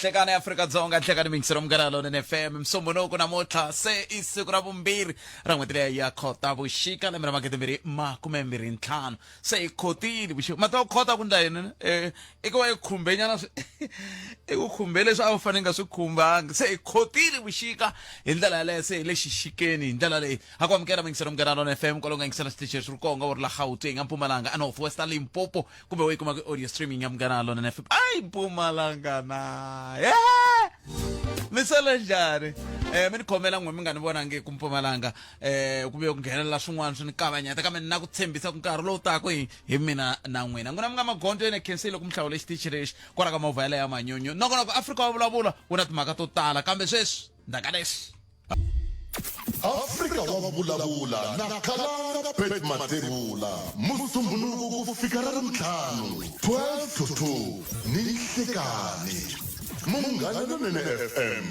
hlekani Afrika-Dzonga hlekani mingisiro mkanalo FM msombonuko namuntlha se i siku ra vumbirhi ra n'hweti leyi ya khotavuxika lembe ra makete mbirhi makume mbirhi ntlhanu se hi khotile vuxika mata khota ku ndla yini i ku va i khumbe nyana i ku khumbe leswi a wu fanele nga swi khumbanga se hi khotile vuxika hi ndlela yaleyo se hi le xixikeni hi ndlela leyi a ku amukela mingisiro mkanalo FM kwalonga yingisela xitichi swi ri konga wu ri la Gauteng a Mpumalanga a North Western Limpopo kumbe u kuma audio streaming ya mkanalo FM ai Mpumalanga na misele njhani mi khomela n'we mi nga ni vona nge ku Mpumalanga ku ve ku nghenelela swin'wana swi ni kavanyeta kambe ni na ku tshembisa ku nkarhi lowu taka hi mina na n'wina n'wina mi nga magondzo yene khensile ku mi hlawule xitichi lexi kwala ka movha yaleyo ya manyunyu nakona ku Afrika wa vulavula wu na timhaka to tala kambe sweswi ndaka leswi Afrika wa vulavula na Khalanga Bet Matebula musumbhunuku ku fika ra rintlhanu 12 to 2 ni hlekani Munganelonene FM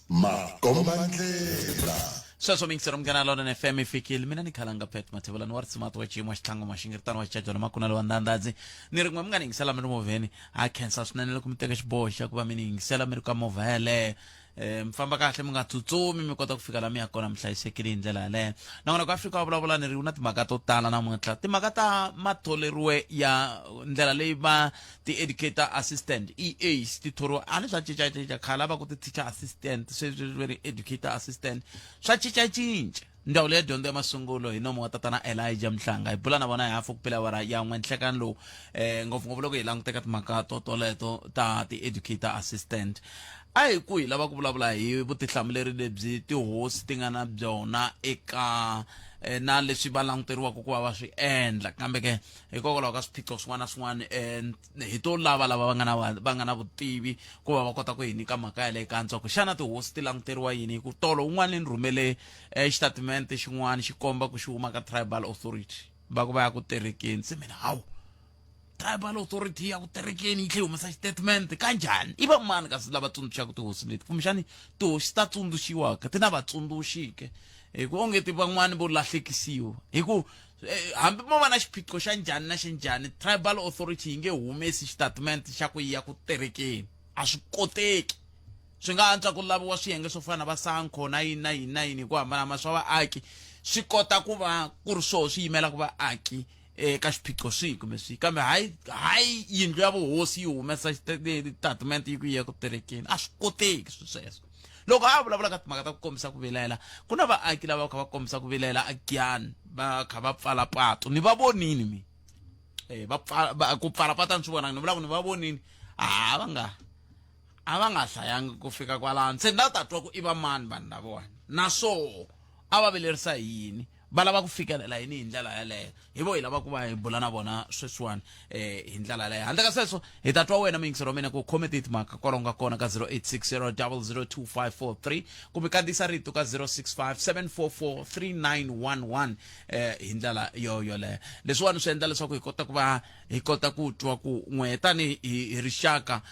makombandlela sweswo mingisiro mkanalo FM ifikile mina ni Khalanga Bet Matebula ni wa smart wa xiyimo xitlangu maxingiritano wa xijajana makunalo wa ndandadzi ni rin'we mi nga ni yingisela mi ri movheni a khensa swinene loko mi teka xiboho xa ku va mi ni yingisela mi ri ka movha yaleyo mi famba kahle mi nga tsutsumi mi kota ku fika la mi ya kona mi hlayisekile hi ndlela yaleyo nakona ku Afrika wa vulavula ni ri na timhaka to tala namuntlha timhaka ta matholeriwe ya ndlela leyi va ti-educator assistant EAs ti thoriwa a ni swa cincacinca khale va ku ti-teacher assistant sweswi va ri educator assistant swa cincacinca ndzawulo ya dyondzo ya masungulo hi nomo wa tatana Elijah Mhlanga hi bula na vona hi hafu ku pela wara ya n'we nhlekani lowu ngopfungopfu loko hi languteka timhaka toleto ta ti-educator assistant a hi ku hi lava ku vulavula hi vutihlamuleri lebyi tihosi ti nga na byona eka na leswi va languteriwaka ku va swi endla kambe ke hikokwalaho ka swiphiqo swin'wana na swin'wana hi to lava va nga na vutivi ku va kota ku hi nyika mhaka ya le kantswa ku xana tihosi ti languteriwa yini hi ku tolo un'wana ni rhumele xitatimende xin'wana xi komba ku xi huma ka tribal authority va ku va ya ku terekeni se mina hawu tribal authority ya ku terekeni yi tlhe humesa xitatimende kanjhani i va mani kasi lava tsundzuxaka tihosi leti kumbexani tihosi ta tsundzuxiwaka ti na vatsundzuxike hi ku onge ti van'wani vo lahlekisiwa hi ku hambi mo va na xiphiqo xa njhani na xinjhani tribal authority yi nge humesi xitatimende xa ku ya ku terekeni a swi koteki swi nga antswa ku laviwa swiyenge swo fana va Sanco na yini hi ku hambanahambana swa vaaki swi kota ku va ku ri swoho swi yimela ku vaaki eka xiphiqo swihi kumbe swihi kambe hayi yindlu ya vuhosi yi humesa xitatimende yi ku ya ku terekeni a swi koteki sweswo loko a vulavula ka timhaka ta ku kombisa ku vilela ku na vaaki lava va kha va kombisa ku vilela a Giyani va kha va pfala patu ni va vonini mi ku pfala patu ni swi vonanga ni vula ku ni va vonini a va nga hlayangi ku fika kwalano se na ta twa ku i va mani vanhu lavawani naswo a va vilerisa hi yini va lava ku fikelela yini hi ndlela yaleyo hi vo hi lava ku va hi bula na vona sweswiwani hi ndlela yaleyo handle ka sweswo hi ta twa wena muyingiseri wa mina ku khome timhaka kwalonga kona ka 0860002543 kumbe kandziyisa rito ka 0657443911 hi ndlela yoleyo leswiwani swi endla leswaku hi kota ku va hi kota ku twa ku n'we tani hi rixaka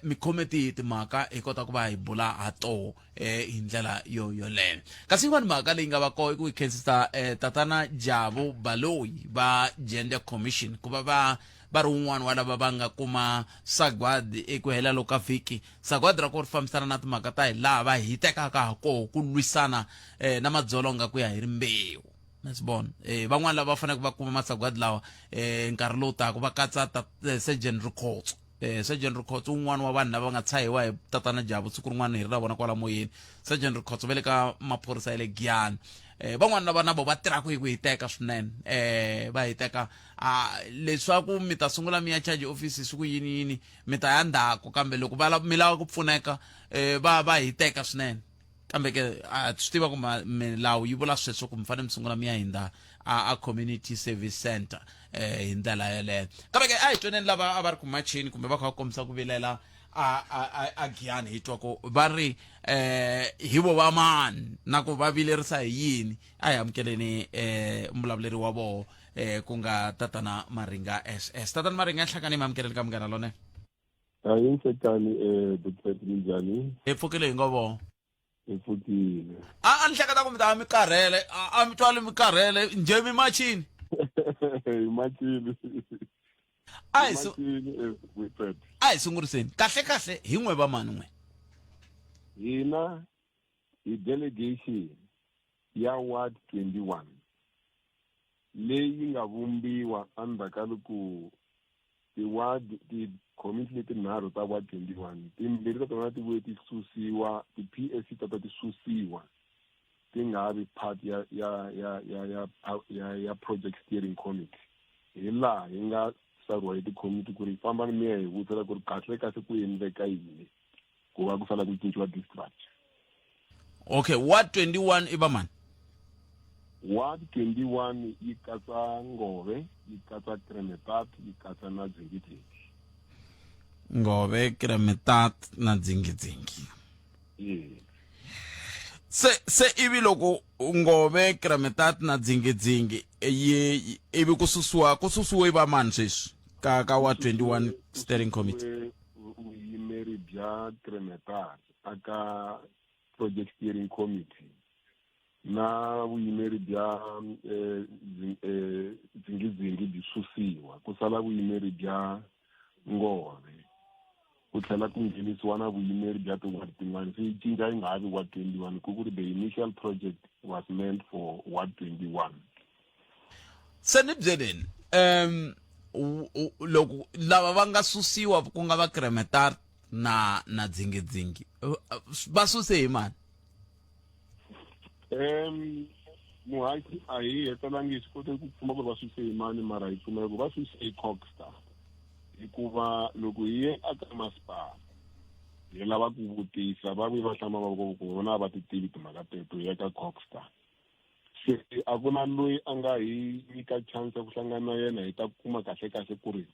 mi khome timhaka hi kota ku va hi bula ha toho hi ndlela yoleyo kasi yin'wani mhaka leyi nga va koho i ku hi khensisa tatana Jabu Baloyi va Gender Commission ku va va ri un'wana wa lava va nga kuma sagwadi eku hela loko ka vhiki sagwadi ra ku ri fambisana na timhaka ta hi lava hi tekaka ha koho ku lwisana na madzolonga ku ya hi rimbewu masibona van'wana lava va fanele va kuma masagwadi lawa nkarhi lowu taka va katsa Sergeant Rikhotso Sergeant Rikhotso un'wana wa vanhu lava nga tshahiwa hi tatana Jabu siku rin'wana hi ri na vona kwala moyeni Sergeant Rikhotso va le ka maphorisa ya le Giyani van'wana lava na vo va tirhaka hi ku hi teka swinene va hi teka leswaku mi ta sungula mi ya charge office siku yini mi ta ya ndzhaku kambe loko mi lava ku pfuneka va hi teka swinene kambe ke swi tiva ku milawu yi vula sweswo ku mi fanele mi sungula mi ya hindza a community service center hi ndlela yaleyo kambe ke a hi tweneni lava a va ri ku machini kumbe va kha va kombisa ku vilela a Giyani hi twa ku va ri hi vo va mani na ku va vilerisa hi yini a hi amukeleni mbulavuleri wa voho ku nga tatana Maringa SS tatana Maringa nhlakani mi amukeleni ka Munghana Lonene hayi nhlekani Dr. Minjani hi pfukile hi ngo voho hi pfukile a ni hleketa ku mi ta mi karhele a mi twali mi karhele njhe mi machini hi machini Ai so Wilfred. ai sunguriseni kahle hi n'we va mani n'we Hina i delegation ya Ward 21 leyi nga vumbiwa endzhaku loko ti-committee leti nharhu ta Ward 21 timbirhi ta tona ti vuye ti susiwa ti-PSC ta ti susiwa ti nga vi part ya project steering committee hi laha hi nga tsariwa hi ti-committee ku ri famba ni miya hi vutisela ku ri kahle ku endleka yini ku va ku sala ku cinciwa distructure. okay Ward 21 i va mani Ward 21 yi katsa Ngove, yi katsa Kremetat, yi katsa na Dzingidzingi. Ngove Kremetat na Dzingidzingi se ivi loko Ngove Kremetat na Dzingidzingi ivi ku susiwa i va mani sweswi ka Ward 21 steering committee vuyimeri bya Kremetat aka project steering committee na vuyimeri bya Dzingidzingi byi susiwa ku sala vuyimeri bya Ngove ku tlhela ku nghenisiwa na vuyimeri bya ti-ward tin'wana se yi cinca yi nga ha vi Ward 21 ku ri the initial project was meant for Ward 21. se ni byeleni loko lava va nga susiwa ku nga va Kremetat na Dzingidzingi va suse hi mani muhaki a hi hetelangi hi swi kote ku pfuma ku ri va suse hi mani mara hi pfumela ku va suse hi Cogstar hikuva loko hi ye aka masipala hi lava ku vutisa va vuye va hlama va ku vona va ti tivi timhaka teto hi ya ka Cogstar se a ku na loyi a nga hi nyika chance ya ku hlangana na yena hi ta kuma kahle ku ri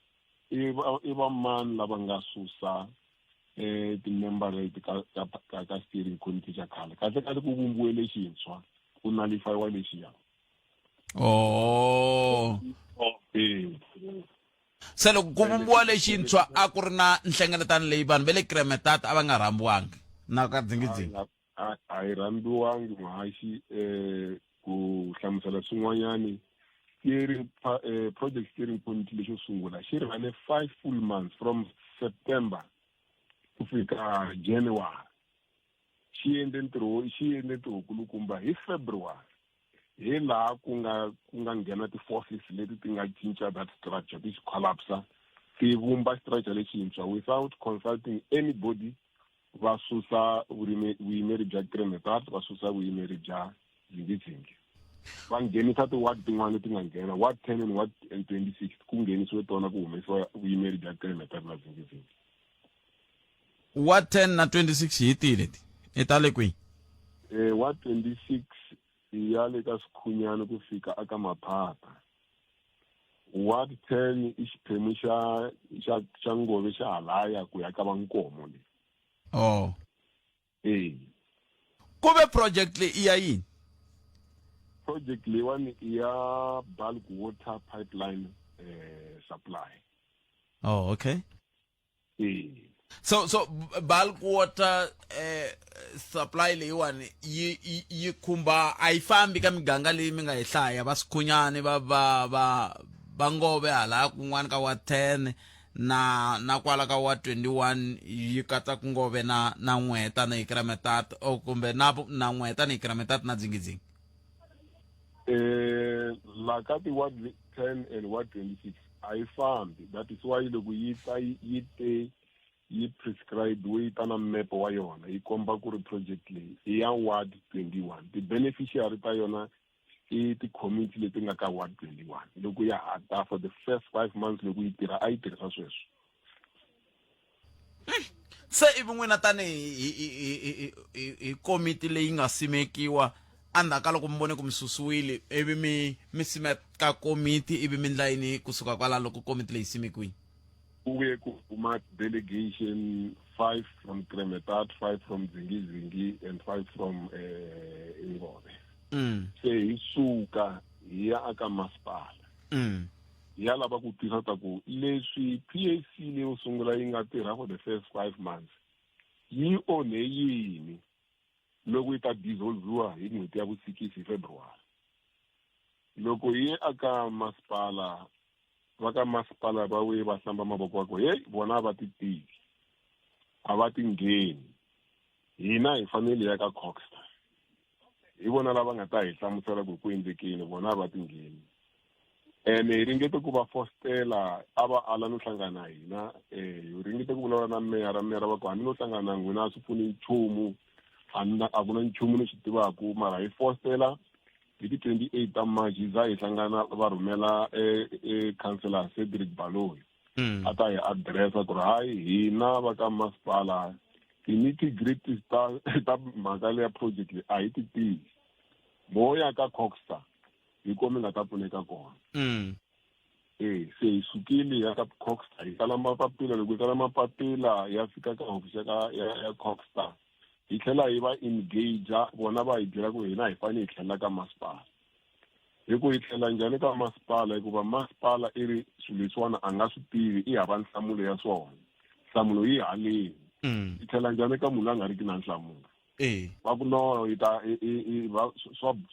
i va mani lava nga susa ti-member leti ka steering committee xa khale kahle ku vumbiwe lexintshwa ku nalifayiwa lexiya se loko ku vumbiwa lexintshwa a ku ri na nhlengeletano leyi vanhu va le Kremetat a va nga rhambiwangi na ka Dzingidzingi a hi rhambiwangi muhaxi ku hlamusela swin'wanyani project steering committee lexo sungula xi rhane 5 full months from September ku fika January xi endle ntirho kulukumba hi February hi laha ku nga nghena ti-forces leti ti nga cinca that structure ti collapse ti vumba structure lexintshwa without consulting anybody va susa vuyimeri bya Kremetat va susa vuyimeri bya Dzingidzingi va nghenisa ti-ward tin'wana leti nga nghena Ward 10 and Ward 26 ku nghenisiwe tona ku humesiwa vuyimeri bya Kremetat na Dzingidzingi. Ward 10 na 26 hi tihi leti i ta le kwihi Ward 26 ya le ka Sikhunyana ku fika aka Maphata. Ward 10 i xiphemu xa Ngove xa halaya ku ya ka Vankomo le ku ve project leyi i ya yini project leyiwani i ya bulk water pipeline supply. okay so bulk water supply leyiwani yi khumba a yi fambi ka miganga leyi mi nga yi hlaya va Sikhunyani va Ngove hala kun'wana ka Ward 10 na kwala ka Ward 21 yi katsa ku Ngove na N'weta na Kremetat kumbe na N'weta na Kremetat na Dzingidzingi la ka ti Ward 10 and Ward 26 a yi fambi that is why loko yi prescribe yi ta na map wa yona yi komba ku ri project leyi i ya Ward 21 ti-beneficiary ta yona i ti-committee leti nga ka Ward 21 loko ya hata for the first 5 months loko yi tirha a yi tirhisa sweswo se ivi n'wina tani hi komiti leyi nga simekiwa andhaka loko mi vone ku mi susiwile ivi mi simeka komiti ivi mi ndla yini kusuka kwala loko komiti leyi simekiwile kuye ku huma delegation 5 from Kremetat, 5 from Dzingidzingi and 5 from Ngove. Se hi suka hi ya aka masipala ya lava ku tisa ta ku leswi PAC leyo sungula yi nga tirha for the first 5 months yi onhe yini loko yi ta dissolviwa hi n'hweti ya vu-6 February loko yi aka masipala va ka masipala va we va hlamba mavoko va ku hey vona a va ti tivi a va ti ngheni hina hi fanele ya ka Coxstar hi vona lava nga ta hi hlamusela ku ku endlekile vona a va ti ngheni ene hi ringete ku va fostela a va ala no hlangana hina hi ringete ku vulavula na meyara va ku hambi no hlangana n'wina a swi pfuni nchumu a ku na nchumu ni swi tivaku mara hi fostela hi ti 28 ta March hi za hi hlangana va rhumela councillor Cedric Baloyi a ta hi addressa ku ri hayi hina va ka masipala ti-nitty-gritty ta mhaka leya project leyi a hi ti tivi mo ya ka Coxstar hi ko mi nga ta pfuneka kona se hi sukile ya ka Coxstar hi tsala mapapila loko hi tsala mapapila ya fika ka hofisi ya Coxstar hi tlhela hi va engage vona va hi byela ku hina hi fanele hi tlhelela ka masipala hi ku hi tlhela njhani ka masipala hikuva masipala i ri swilo leswiwana a nga swi tivi i hava nhlamulo ya swona nhlamulo yi haleni hi tlhela njhani ka munhu a nga ri ki na nhlamulo va ku no hi ta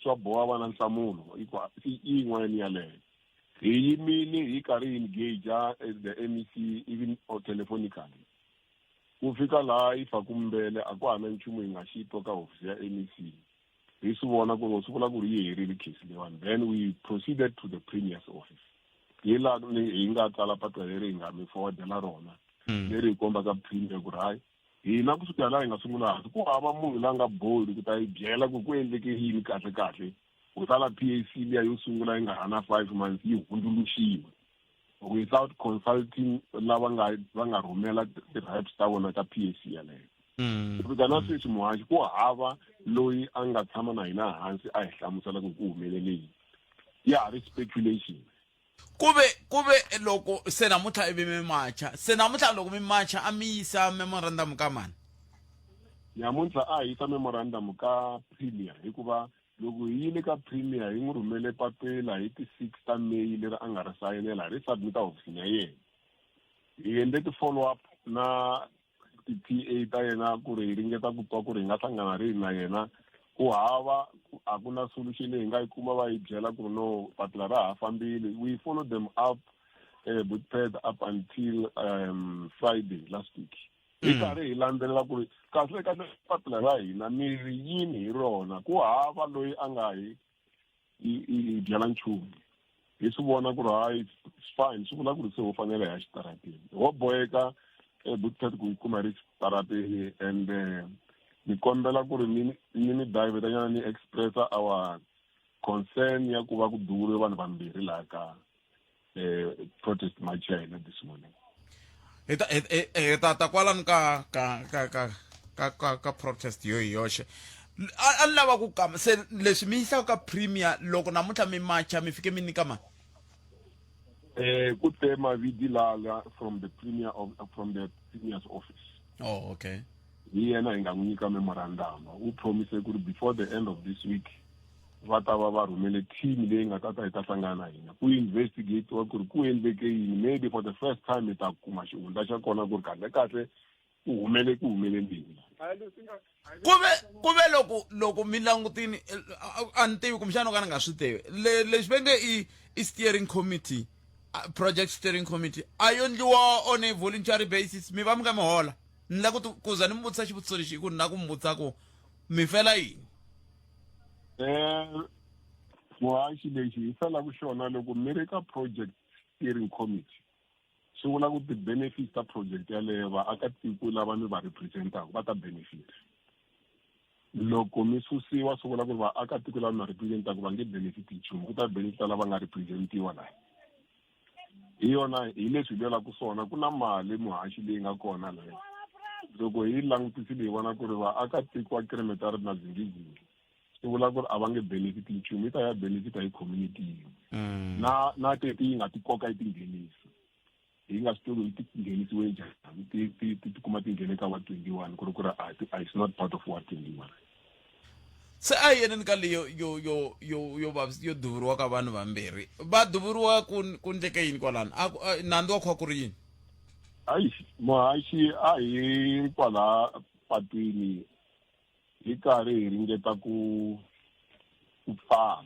swa boha va na nhlamulo i yin'wana yaleyo hi yimile hi karhi hi engage the MEC even telephonically ku fika laha yi faku mbele a ku hana nchumu hi nga xitwa ka hofisi ya MEC hi swi vona ku swi vula ku ri yi herile case leyiwani then we proceeded to the premier's office hi laha hi nga tsala papila leri hi nga mi forwardela rona leri hi kombaka premier ku ri hayi hina kusukela laha hi nga sungula hansi ku hava munhu la nga bold ku ta hi byela ku endleke yini kahle ku tsala PAC liya yo sungula yi nga hana 5 months yi hundzuluxiwe without consulting lava va nga rhumela ti-reps ta vona ka PAC yaleyo fika na sweswi muhaxi ku hava loyi a nga tshama na hina hansi a hi hlamusela ku humelele yini ya ha ri speculation kuve loko se namuntlha ivi mi macha se namuntlha loko mi macha a mi yisa memorandum ka mani namuntlha a hi yisa memorandum ka premier hikuva loko hi yile ka premier hi n'wi rhumele papila hi ti 6 ta May leri a nga ri sayinela hi ri submita hofisini ya yena hi endle ti-follow up na ti-PA ta yena ku ri hi ringeta ku twa ku ri hi nga hlangana rini na yena ku hava a ku na solution leyi hi nga yi kuma va yi byela ku ri no papila ra ha fambile we follow them up up until Friday last week hi karhi hi landzelela ku ri kahle papila ra hina mi ri yini hi rona ku hava loyi a nga hi byela nchumu hi swi vona ku ri hayi fine swi vula ku ri se ho fanele hi ya xitarateni ho boheka ku kuma ri xitarateni and ni kombela ku ri ni divert ni expressa our concern ya ku va ku dure vanhu vambirhi laha ka protest march ya hina this morning ta kwalani ka protest yo hi yoxe a ni lava ku kama se leswi mi yisaka ka premier loko namuntlha mi macha mi fike mi nyika mani ku te mavidi lala from the premier's office okay hi yena hi nga n'wi nyika memorandum u promise ku ri before the end of this week va ta va rhumele team leyi nga ta hi ta hlangana na hina ku investigate wa ku ri ku endleke yini maybe for the first time hi ta kuma xihundla xa kona ku ri kahle ku humelelini kuve loko mi langutini a ni tivi kumbexana ka ni nga swi tivi leswi va nge i steering committee project steering committee a yo ndliwa on a voluntary basis mi va mi nga mi hola ni la ku za ni mi vutisa xivutiso lexi ku ni na ku mi vutisa ku mi fela yini muhaxi lexi hi felaku xona loko mi ri ka project steering committee swi vula ku ti-benefits ta project yaleyo vaakatiko lava mi va representaka va ta benefit loko mi susiwa swi vula ku ri vaakatiko lava mi va representaka va nge benefit nchumu ku ta benefita lava nga representiwa laha hi yona hi leswi hi lwelaku swona ku na mali muhaxi leyi nga kona leyo loko hi langutisile hi vona ku ri vaakatiko va Kremetari na Zingizingi swi vula ku ri a va nge benefit nchumu yi ta ya benefita hi community yin'we na teti yi nga ti koka yi tinghenisi hi nga swi tivi hi ti nghenisiwe njhani ti kuma ti nghene ka wa 21 ku ri it's not part of wa 21 se a hi yeneni ka leyo yo duvuriwa ka vanhu vambirhi va duvuriwa ku ndleke yini kwalani nandzu wa kha ku ri yini hayi muhaxi a hi kwala patwini hi karhi hi ringeta ku pfala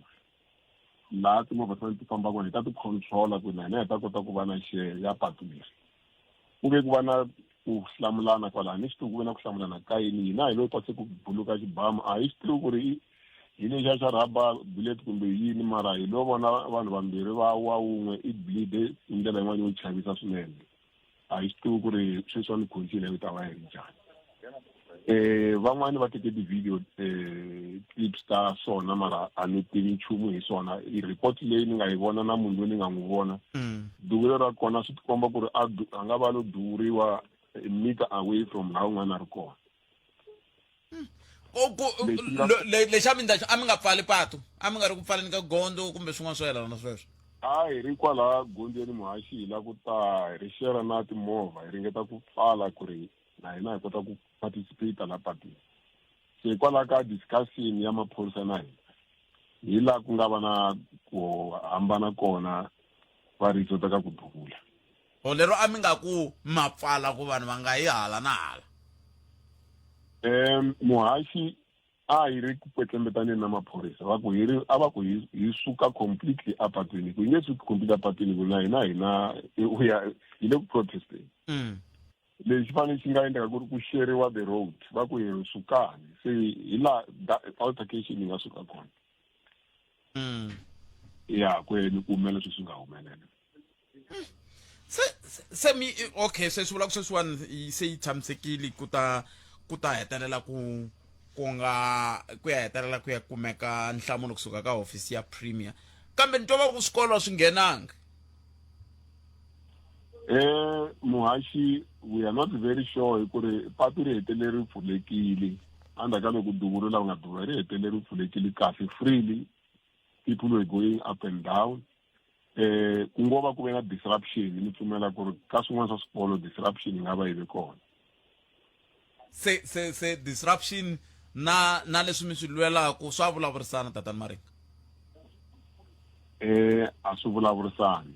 laha timovha ti ti famba kona hi ta ti controla ku na hina hi ta kota ku va na share ya patu leri ku ve ku va na ku hlamulana kwalani swi tivi ku ve na ku hlamulana ka yini hina hi lo kwase ku buluka xibamu a hi swi tivi ku ri hi lexa xa rhaba bullet kumbe yini mara hi lo vona vanhu vambirhi va wa wun'we i bleed hi ndlela yin'wana yo chavisa swinene a hi swi tivi ku ri sweswiwani khonsile yi ta va yi ri njhani van'wani va teke ti-video clips ta swona mara a ni tivi nchumu hi swona i report leyi ni nga yi vona na munhu loyi ni nga n'wi vona duvelo ra kona swi tikomba ku ri a nga va lo duvuriwa meter away from laha un'wana a ri kona lexi a mi ndla a mi nga pfali patu a mi nga ri ku pfaleni ka gondzo kumbe swin'wana swo yelana na sweswo a hi ri kwalaha gondzweni muhaxi hi la ku ta hi ri shera na timovha hi ringeta ku pfala ku ri na hina hi kota ku participate la patini se hikwalaho ka discussion ya maphorisa na hina hi laha ku nga va na ku hambana kona va risota ka ku duvula lero a mi nga ku mapfala ku vanhu va nga yi hala na hala muhaxi a hi ri ku kwetlembetaneni na maphorisa va ku a va ku hi suka completely apatwini ku hi nge suki completely apatwini ku na hina hi le ku protesteni lexi fanele xi nga endleka ku ri ku sheriwa the road va ku hi sukani se hi laha altercation yi nga suka kona ya kwenu ku humelela leswi swi nga humelela se mi okay se swi vula ku sweswiwani se yi tshamisekile ku ta hetelela ku ya hetelela ku ya kumeka nhlamulo kusuka ka hofisi ya premier kambe ni twa va ku swikolo swi nghenanga muhaxi we are not very sure hi ku ri patu ri hetelele ri pfulekile andaka loko duvula u nga duva ri hetelele ri pfulekile kahle freely people were going up and down ku ngo va ku ve na disruption ni pfumela ku ri ka swin'wana swa swikolo disruption yi nga va yi ve kona se disruption na leswi mi swi lwelaku swa vulavurisana tatani Maringa a swi vulavurisani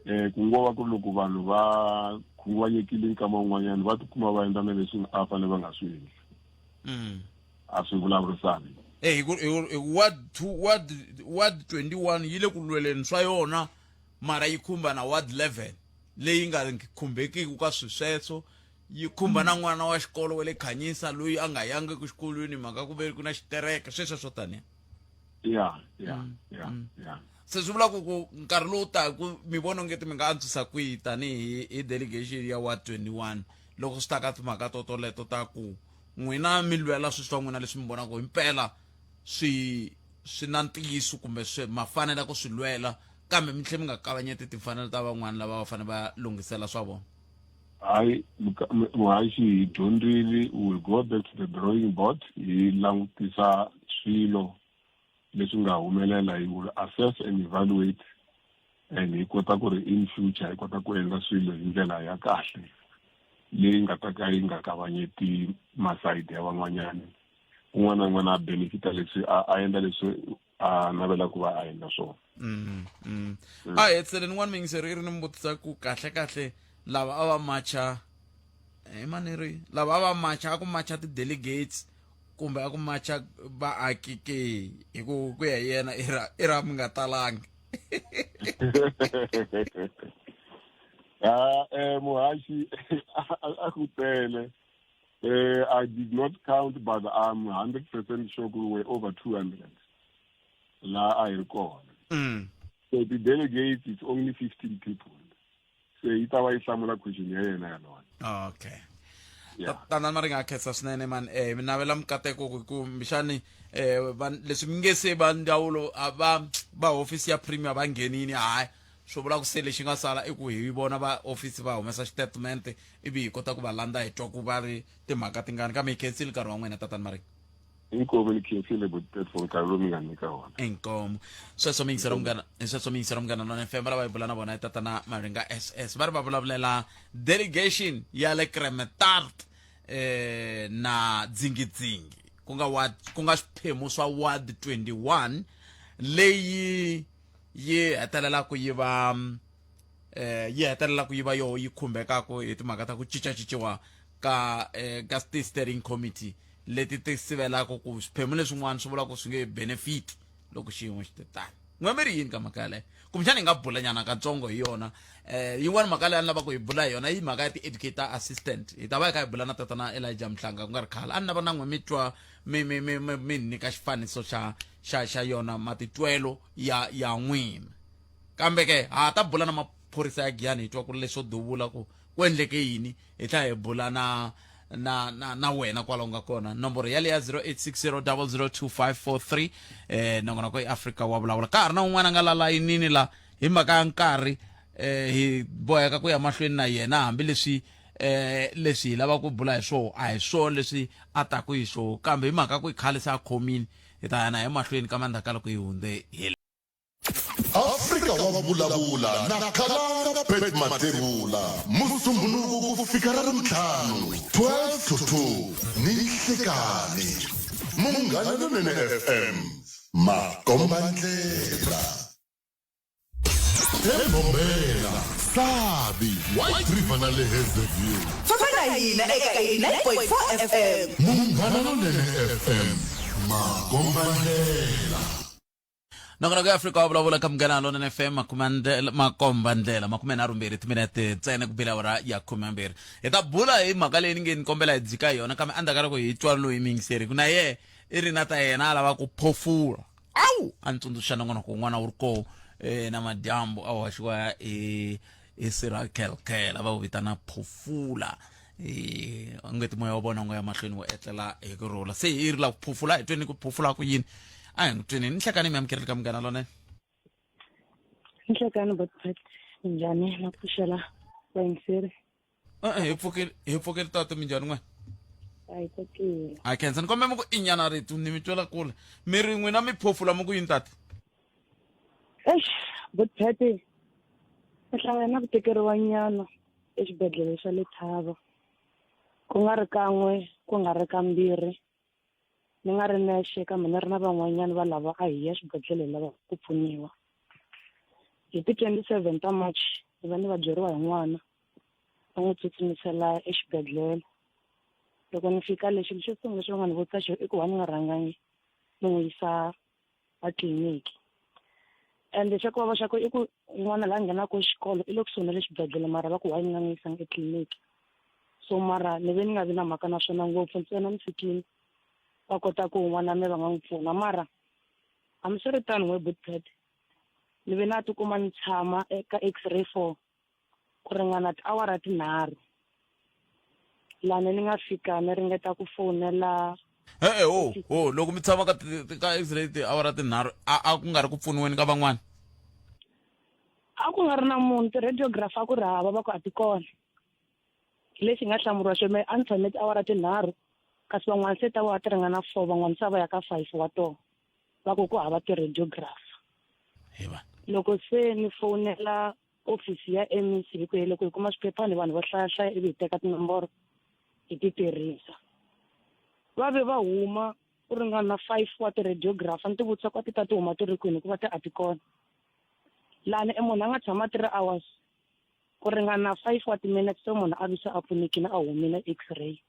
ku ngo va ku loko vanhu va khunguvanyekile nkama wun'wanyana va tikuma va endla na leswi a fanele va nga swi endli a swi vulavurisani ward 21 yi le ku lweleni swa yona mara yi khumba na ward 11 leyi nga khumbekiki ka sweswo yi khumba na n'wana wa xikolo wa le Khanyisa loyi a nga yangi ku xikolweni mhaka ku ve ku na xitereka sweswo swo taniya ya se swi vula ku nkarhi lowu taku mi vona ngeti mi nga antswisa kwihi tanihi hi delegation ya ward 21 loko swi ta ka timhaka toleto ta ku n'wina mi lwela swilo swa n'wina leswi mi vonaka himpela swi na ntiyiso kumbe mafanele ku swi lwela kambe mi tlhe mi nga kavanyeti timfanelo ta van'wana lava va fanele va lunghisela swa vona hayi muhaxi hi dyondzile we will go back to the drawing board hi langutisa swilo leswi nga humelela hi will assess and evaluate and hi kota ku ri in future hi kota ku endla swilo hi ndlela ya kahle leyi nga ta ka yi nga kavanyeti masayiti ya van'wanyana un'wana na un'wana a benefita leswi a endla leswi a navela ku va a endla swona a hetseleni n'wana mingiseri i ri ni mi vutisa ku kahle lava a va macha lava a va macha a ku macha ti-delegates kumbe a ku macha vaaki ke hi ku ya yena i ra mi nga talangi muhaxi a ku tele I did not count but I'm 100% sure we were over 200 la I recall so the delegates is only 15 people so ita wa islamula question ya yena yalona okay tana Maringa a khetsa swinene man mi navela mikateko ku mixani leswi mi nge se va ndzawulo va hofisi ya premier va nghenini hayi swo vula ku se lexi nga sala i ku hi vona va office va humesa xitatimende ivi hi kota ku va landza hi twa ku va ri timhaka tingani kambe hi khensile nkarhi wa n'wina tatani Maringa inkomo ni khensile for nkarhi lowu mi nga nyika wona inkomo sweswo mi yingisela munghana lona FM lava hi bula na vona hi tatana Maringa SS va ri va vulavulela delegation ya le Kremetart na dzingidzingi ku nga swiphemu swa ward 21 leyi yi hetelela ku yiva yo yi khumbekaka hi timhaka ta ku cincaciciwa ka steering committee leti ti sivelaka ku swiphemu leswin'wana swi vula ku swi nge benefit loko xiyimo xi te tani n'we mi ri yini ka mhaka yaleyo kumbexana hi nga bula nyana katsongo hi yona yin'wana mhaka leyi a ni lava ku hi bula hi yona yi mhaka ya ti-educator assistant hi ta va hi kha hi bula na tatana Elijah Mhlanga ku nga ri khale a ni lava na n'we mi twa mi nyika xifaniso xa yona matitwelo ya n'wina kambe ke ha ta bula na maphorisa ya Giyani hi twa ku ri leswo duvula ku endleke yini hi tlha hi bula na wena kwalaho nga kona nomboro yale ya 0860002543 nongonoko i Africa wa vulavula ka ha ri na un'wana a nga la layinini la hi mhaka ya nkarhi hi boheka ku ya mahlweni na yena hambileswi leswi hi lava ku bula hi swona a hi swona leswi a taku hi swona kambe hi mhaka ku i khale se a khomile hi ta ya na hi mahlweni ka mandzhaka loko hi hundze hi Afrika wa vulavula na Khalanga Pet Matebula musumbhunuku ku fika ra rimtlhanu 12 to 2 ni nhlekani Munghana Lonene FM Makombandlela Mbombela Sabi White River na le Hazyview Fafana hina eka 9.4 FM Munghana Lonene FM Makombandlela nongonoko ya Africa wa vulavula ka Munghana Lonene FM Makombandlela 12 timinete ntsena ku bila ora ya 12 hi ta bula hi mhaka leyi ni nge ni kombela hi dzika hi yona kambe andaka loko hi twa loyi mingiseri ku na ye i ri na ta yena a lava ku phofula awu a ni tsundzuxa nongonoko un'wana wu ri koho na madyambu a hoxiwa hi Cyril Kelkela va wu vitana phofula ngeti moya wa vona ngo ya mahlweni wo etlela hi ku rhula se hi ri la ku phofula hi tweni ku phofula ku yini a hi tweni ni hlekani mi amukeli ka Munghana Lonene Nhlekani Botpet njhani na kuxela vayingiseri hi pfukeli tata minjhani n'we a hi tsakile a khensa ni kombe muku inyana ritu ni mi twela kule mi ri n'wina mi phofula muku yini tata Botpet ni hlangana na ku tekeriwa nyana exibedhlele xa le Thaba ku nga ri kan'we ku nga ri kambirhi ni nga ri nexe kambe ni ri na van'wanyana va lava a hi ya xibedhlele lava ku pfuniwa hi ti 27 ta March ni va ni va byeriwa hi n'wana va n'wi tsutsumisela exibedhlele loko ni fika lexi xo sungula xo nga ni vutisa xo i ku va ni nga rhangangi ni n'wi yisa a tliliniki ende xa ku vava xa ko i ku n'wana la nghenaka xikolo i le kusuhi na le xibedhlele mara va ku why ni nga n'wi yisanga etliliniki so mara ni ve ni nga vi na mhaka na swona ngopfu ntsena ni fikile va kota ku n'wana mi va nga n'wi pfuna mara hambiswiritano n'we Botpet ni ve na tikuma ni tshama eka X-ray for ku ringana tiawara tinharhu lani ni nga fika ni ringeta ku fonela loko mi tshama ka X-ray tiawara tinharhu a ku nga ri ku pfuniweni ka van'wana a ku nga ri na munhu ti-radiograph a ku ri hava va ku a ti kona lexi nga hlamuriwa xo me a ni tshame tiawara tinharhu kasi van'wana se ta va ti ringana 4 van'wana se va ya ka 5 wa tona va ku hava ti-radiograph loko se ni fonela ofisi ya MEC hi ku loko hi kuma swiphephani vanhu va hlayahlaya ivi hi teka tinomboro hi ti tirhisa va ve va huma ku ringana 5 wa ti-radiograph ni ti vutisa ku a ti ta ti huma ti ri kwini hikuva ti a ti kona lani munhu a nga tshama 3 hours ku ringana 5 wa timinutes so munhu a visa a pfunekile a humile X-ray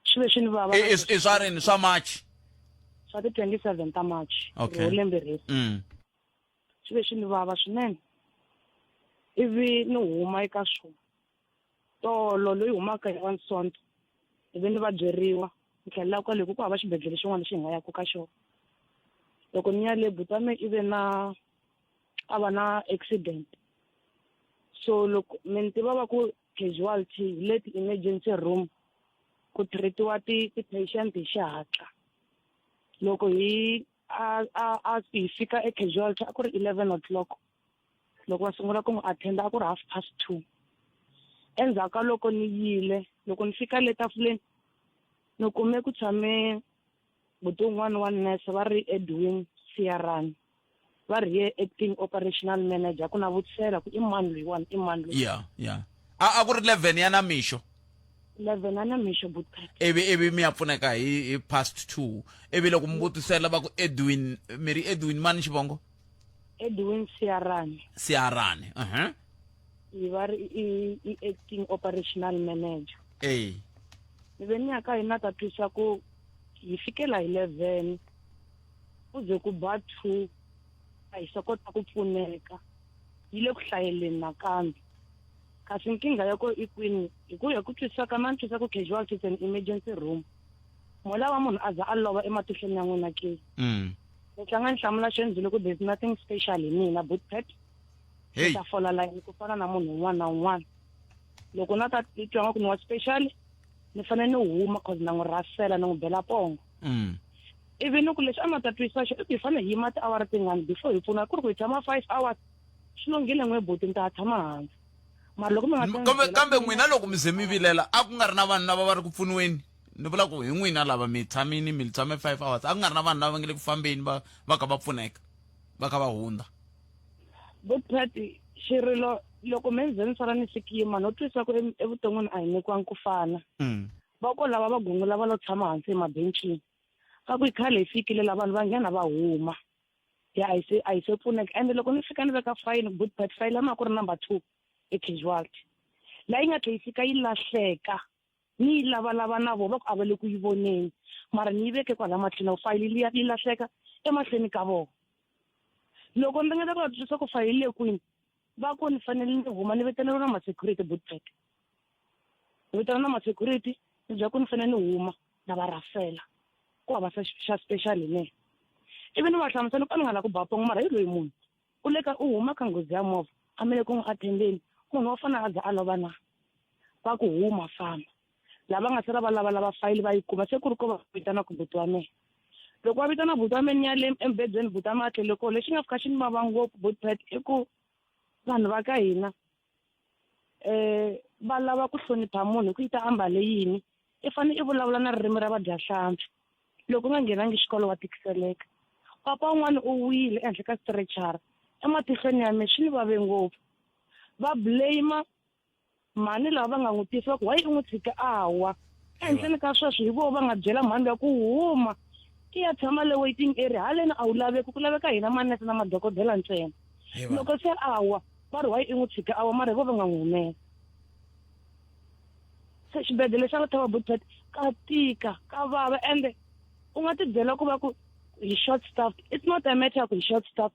swi ve swi ni vava i swa rini swa March swa ti 27 ta March okay lembe resi swi ve swi ni vava swinene ivi ni huma eka swona tolo loyi humaka hi Wansonto ivi ni va byeriwa ni tlhelela kwale ku hava xibedhlele xin'wana lexi hi nga yaku ka xona loko ni ya le butame ive na a va na accident so loko mi tiva va ku casualty hi le ti-emergency room ku treatiwa ti-patient hi xihatla loko hi hi fika e-casualty a ku ri 11 o'clock loko va sungula ku n'wi attenda a ku ri 2:30 endzhaku ka loko ni yile loko ni fika le tafuleni ni kume ku tshame buti wun'wana wa nurse va ri Edwin Siyarani va ri ye acting operational manager ku na vutisela ku i mani loyiwani i mani loyi yeah a ku ri 11 ya namixo 11 a namixo Botpet ivi mi ya pfuneka hi 2:30 ivi loko mi vutisela va ku Edwin mi ri Edwin mani xivongo Edwin Siyarani hi va ri i acting operational manager ni ve ni ya ka hina ta twisa ku hi fikela 11 ku ze ku ba 2 a hi swi kota ku pfuneka yi le ku hlayeleni nakambe kasi nkingha ya ko i kwini hi ku ya ku twisisa ka mani twisisa ku casualty is an emergency room mola wa munhu a za a lova ematihlweni ya n'wina ke ni tlanga ni hlamula xenzile ku there's nothing special hi mina but pet Hey. ta fola line ku fana na munhu un'wana na un'wana loko na ta titwa nga ku ni wa special ni fanele ni huma cause na n'wi rasela ni n'wi bela pongo ivi ni ku leswi a nga ta twisisa xo i fanele hi yima tiawara tingani before hi pfuna ku ri ku hi tshama 5 hours swi lunghile n'we buti ni ta tshama hansi mara loko mi nga kambe n'wina loko mi ze mi vilela a ku nga ri na vanhu lava va ri ku pfuniweni ni vula ku hi n'wina lava mi tshamini mi tshame 5 hours a ku nga ri na vanhu lava nga le ku fambeni va ka va pfuneka va ka va hundza but phati xirilo loko mi ze ni sala ni sikima no twisisa ku evuton'wini a hi nyikiwangi ku fana va ko lava va gungula va lo tshama hansi emabencini ka ku khale hi fikile la vanhu va nghena va huma ya a hi se pfuneka ende loko ni fika ni veka fine good part file lama ku ri number 2 e casualty la yi nga tlhe yi fika yi lahleka ni yi lavalava na vo va ku a va le ku yi voneni mara ni yi veke kwala mahlweni file liya yi lahleka emahlweni ka vona loko ndzi nga ta ku twisisa ku file le kwini va ku ni fanele ni huma ni vetelana na ma-security bootpack ni vetelana na ma-security ni byela ku ni fanele ni huma na va rafela ku hava xa special ne ivi ni va hlamusela ku a ni nga la ku ba pongo mara hi loyi munhu u le ka u huma ka nghozi ya movha a mele ku n'wi athendeni munhu wa fanele a za a lova na va ku huma famba lava nga sala va lava fayili va yi kuma se ku ri ko va vitana ku buti wa mina loko va vitana buti wa mina ni ya le embedweni buti wa mina a tlele kole lexi nga fika xi ni vava ngopfu bootpad i ku vanhu va ka hina va lava ku hlonipha munhu hi ku yi ta ambale yini i fanele i vulavula na ririmi ra vadyahlampfi loko u nga nghenangi xikolo wa tikiseleka papa un'wana u wile ehenhla ka stretchara ematihlweni ya me swi ni vave ngopfu va blame mhani lava va nga n'wi tisa ku wayi u n'wi tshika a wa ehenhleni ka sweswo hi vo va nga byela mhani ya ku huma i ya tshama le waiting area haleni a wu laveki ku laveka hina manese na madokodela ntsena loko se a wa va ri wayi i n'wi tshika a wa mara hi vo va nga n'wi humesa se xibedhlele xa Letaba Bootpad ka tika ka vava ende u nga tibyela ku va ku hi short staff it's not a matter ku hi short staff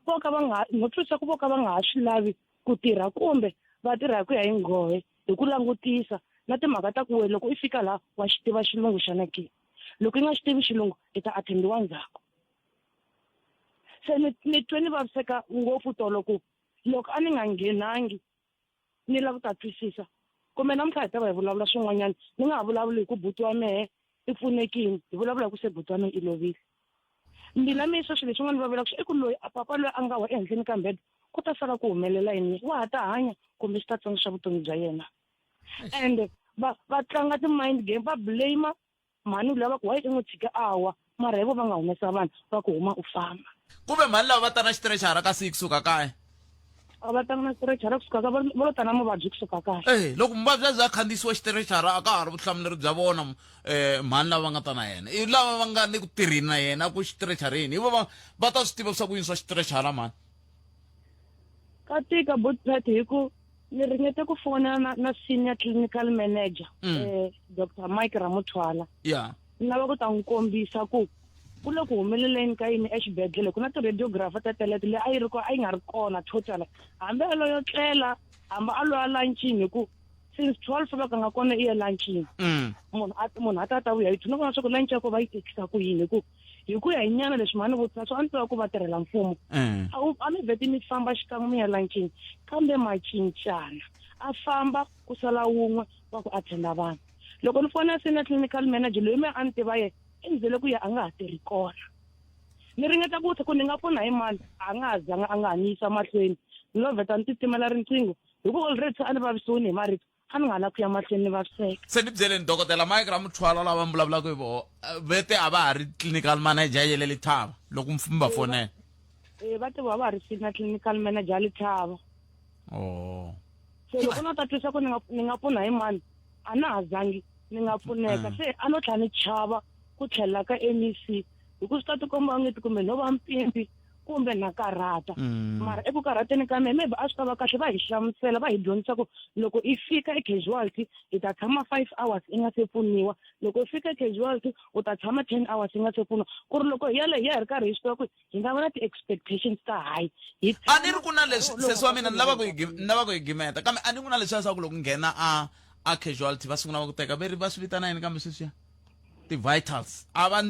vo ka va nga no twisisa ku vo ka va nga ha swi lavi ku tirha kumbe va tirha hi ku ya hi nghohe hi ku langutisa na timhaka ta ku we loko i fika laha wa xi tiva xilungu xana ke loko i nga xi tivi xilungu i ta athendiwa ndzhaku se ni twe ni vaviseka ngopfu tolo ku loko a ni nga nghenangi ni lava ku ta twisisa kumbe namuntlha hi ta va hi vulavula swin'wanyana ni nga ha vulavuli hi ku buti wa mehe i pfunekini hi vulavula hi ku se buti wa mehe i lovile mina misa swilo leswi nga ni vavelaka swi i ku loyi a papa loyi a nga wa ehenhleni ka mbed ku ta sala ku humelela yini wa ha ta hanya kumbe swi ta tsandza vutomi bya yena ende va tlanga ti-mind game va blame mhani lava ku wayi i n'wi tshika awa mara hi vo va nga humesa vanhu va ku huma u famba kumbe mhani lava va ta na xiterechara ka 6 kusuka kaya a va tanga na xiterechara kusuka ka va lo ta na mavabyi kusuka kaya loko muvabyi a za a khandziyisiwa xiterechara a ka ha ri vutihlamuleri bya vona mhani lava va nga ta na yena i lava va nga ni ku tirheni na yena ku xiterechareni hi vo va ta swi tiva swa ku yini swa xiterechara mhani ka tika bootpad hi ku ni ringete ku fonela na senior clinical manager Dr. Mike Ramuthwala ya ni lava ku ta n'wi kombisa ku ku le ku humeleleni ka yini exibedhlele ku na ti-radiographer ta telete leyi a yi nga ri kona total hambi a loyo tlela hambi a loya lunchini hi ku since 12 va ka nga kona i ya lunchini munhu a ta vuya yi thuna kona swa ku lunch ya ko va yi tekisa ku yini hi ku ya hi nyana leswi mhani vutisa swo a ni tiva ku va tirhela mfumo a mi vheti mi famba xikan'we mi ya lunchini kambe macincana a famba ku sala wun'we wa ku attenda vanhu loko ni fonela senior clinical manager loyi me a ni tiva yena i ndzele ku ya a nga ha tirhi kona ni ringeta ku ku ni nga pfuna hi mani a nga ha zanga a nga ha ni yisa mahlweni ni lo vheta ni titimela riqingho hi ku already a ni vavisiwini hi marito a ni nga lavi ku ya mahlweni ni vaviseka se ni byeleni dokodela Mike Ramuthwala lava mi vulavulaka hi vo vete a va ha ri clinical manager ya le Letaba loko mi va fonela va tiva va ha ri senior clinical manager ya Letaba se loko no ta twisa ku ni nga pfuna hi mani a na ha zangi ni nga pfuneka se a no tlha ni chava ku tlhelela ka MEC hi ku swi ta tikomba ngeti kumbe no va mpimpi kumbe na karhata mara eku karhateni ka mehe maybe a swi ta va kahle va hi hlamusela va hi dyondzisa ku loko i fika e-casualty i ta tshama 5 hours i nga se pfuniwa loko i fika e-casualty u ta tshama 10 hours i nga se pfuniwa ku ri loko hi yale hi ya hi ri karhi hi swi tiva ku hi nga va na ti-expectations ta high a ni ri ku na leswi sesi wa mina ni lava ku hi gimeta kambe a ni ku na leswiya swa ku loko nghena a casualty va sungula va ku teka va swi vitana yini kambe sweswiya ti-vitals a va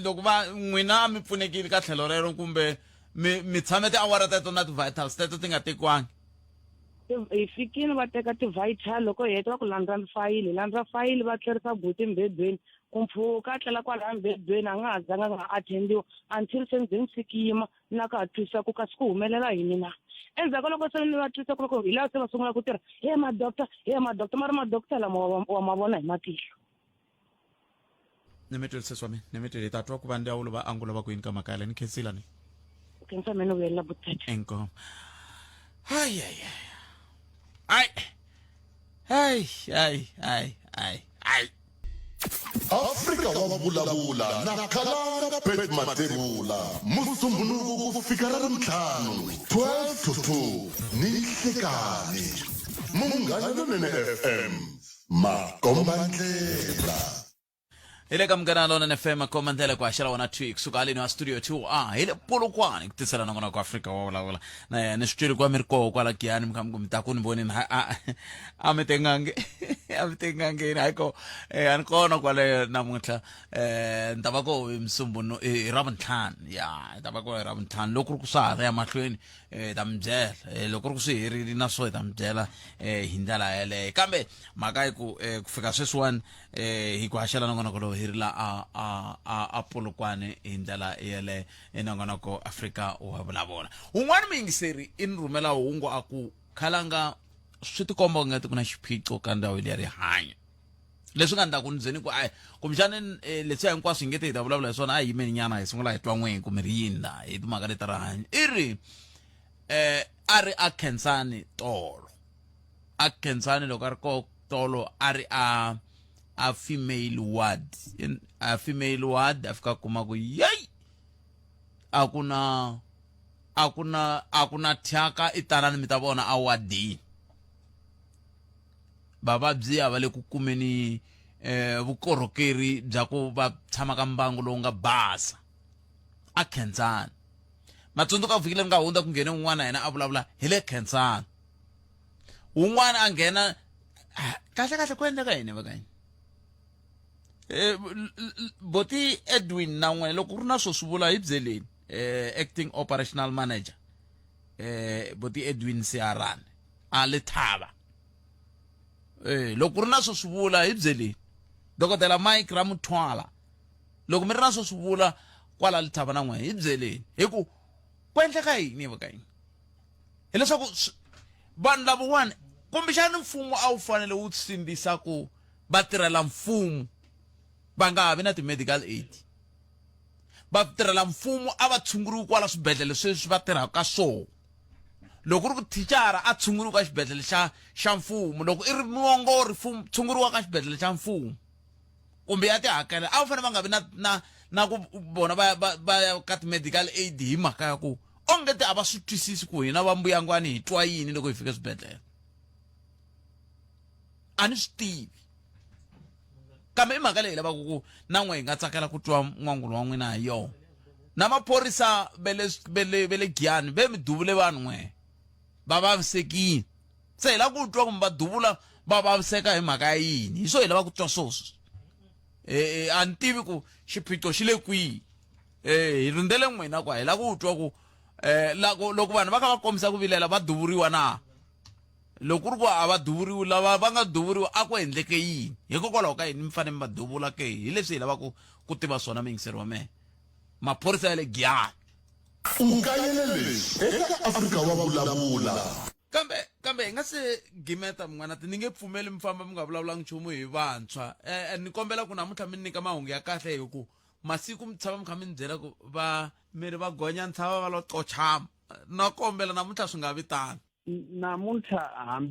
loko va n'wina a mi pfunekile ka tlhelo rero kumbe mi tshame tiawara teto na ti-vitals teto ti nga tekiwangi hi fikile va teka ti-vital loko hi heta va ku landza fayili va tlherisa buti mbedweni ku mpfhuka a tlela kwalaya mbedweni a nga ha zanga a nga attendiwa until se ndzeni sikiyima na ka ha twisisa ku kasi ku humelela yini na endzhaku loko se ni va twisisa ku loko hi laha se va sungula ku tirha madokta mara madokta lama wa ma vona hi matihlo ni mi twele sesi wa mina ni mi twele hi ta twa ku va ndzawulo va angulo va ku yini ka mhaka yaleyo ni khensila ni kensa mene vuyela butete enkomo hayi Afrika wa vulavula na Khalanga Pet Matebula musumbhunuku ku fika Ravutlhanu 12 to 2 ni nhlekani Munghana Lonene FM Makombandlela ile ka Munghana Lonene FM komandela kwa shara wana tweak kusuka alini wa studio 2 ile Polokwane kutisela nangona kwa Afrika wa vulavula na ni switiri kwa Mirko kwa la kiani mkamgu mtakuni mboni ametengange haiko ankona kwa le namuhla ntabako msumbuno Ravuntlhanu ya ntabako Ravuntlhanu lokuru kusara ya mahlweni tambyela lokuru kusihirili na so tambyela hindala yele kambe maka ku kufika sweswiwani hi ku hashela nangona ko hirila a Polokwane hindala yele nangona ko Afrika wa vulavula un'wana mingiseri in rhumela hungu aku Khalanga swi tikomba ngati ku na xiphiqo ka ndhawu ya rihanyo leswi nga ndhaku ndzeni ku kumxani leswi hinkwaswo ngete hi ta vulavula hi swona a yimeni nyana hi sungula hi twa n'we ku mi ri yinda hi timhaka leta rihanyo i ri a ri a Khensani tolo a Khensani loko a ri ko tolo a ri a female ward a fika kuma ku yey a ku na thyaka i tanani mi ta vona a wardini vavabyi a va le ku kumeni vukorhokeri bya ku va tshama ka mbangu lowu nga basa a Khensani matsundzuka vhikile nga hundza ku nghene un'wana yena a vulavula hi le Khensani un'wana a nghena kahle ku endleka yini vakanye boti Edwin na n'we loko ku ri na swo swi vula hi byeleni acting operational manager boti Edwin Siarane a le Thaba loko ri na swo swi vula hi byeleni dokodela Mike Ramuthwala loko mi ri na swo swi vula kwala Lethaba na n'we hi byeleni hi ku endleka yini vakanye hileswaku vanhu lavawani kumbexani mfumo a wu fanele wu sindzisa ku va tirhela mfumo va nga ha vi na ti-medical aid va tirhela mfumo a va tshunguriwi kwala swibedhlele sweswi va tirhaka ka swona loko ri ku thicara a tshunguriwa ka xibedhlele xa mfumo loko i ri muongori tshunguriwa ka xibedhlele xa mfumo kumbe ya tihakela a va fanele va nga vi na ku vona va ya ka ti-medical aid hi mhaka ya ku ongete a va swi twisisi ku hina va mbuyangwani hi twa yini loko hi fika swibedhlele a ni swi tivi kambe i mhaka leyi lavaka ku na n'we hi nga tsakela ku twa n'wangulo wa n'wina hi yona na maphorisa ve le Giyani ve mi duvule vanhu n'we va vavisekile se hi lava ku twa kumbe va duvula va vaviseka hi mhaka ya yini hi swo hi lava ku twa swoswo a ni tivi ku xiphiqo xi le kwihi hi rindzele n'wina kwa hi lava ku twa ku loko vanhu va kha va kombisa ku vilela va duvuriwa na loko ri ku a va duvuriwi lava va nga duvuriwa a ku endleke yini hikokwalaho ka yini mi fanele mi va duvula ke hi leswi hi lavaka ku tiva swona mingiseri wa mehe maphorisa ya le Giyani Ungayelele eka Afrika wa vulavula kambe hi nga se gimeta mun'wanati ni nge pfumeli mi famba mi nga vulavulanga nchumu hi vantshwa ni kombela ku namuntlha mi nyika mahungu ya kahle hi ku masiku mi tshama mi kha mi ni byela ku mi ri va gonya ntshava va lo qochama na kombela namuntlha swi nga vi tani namuntlha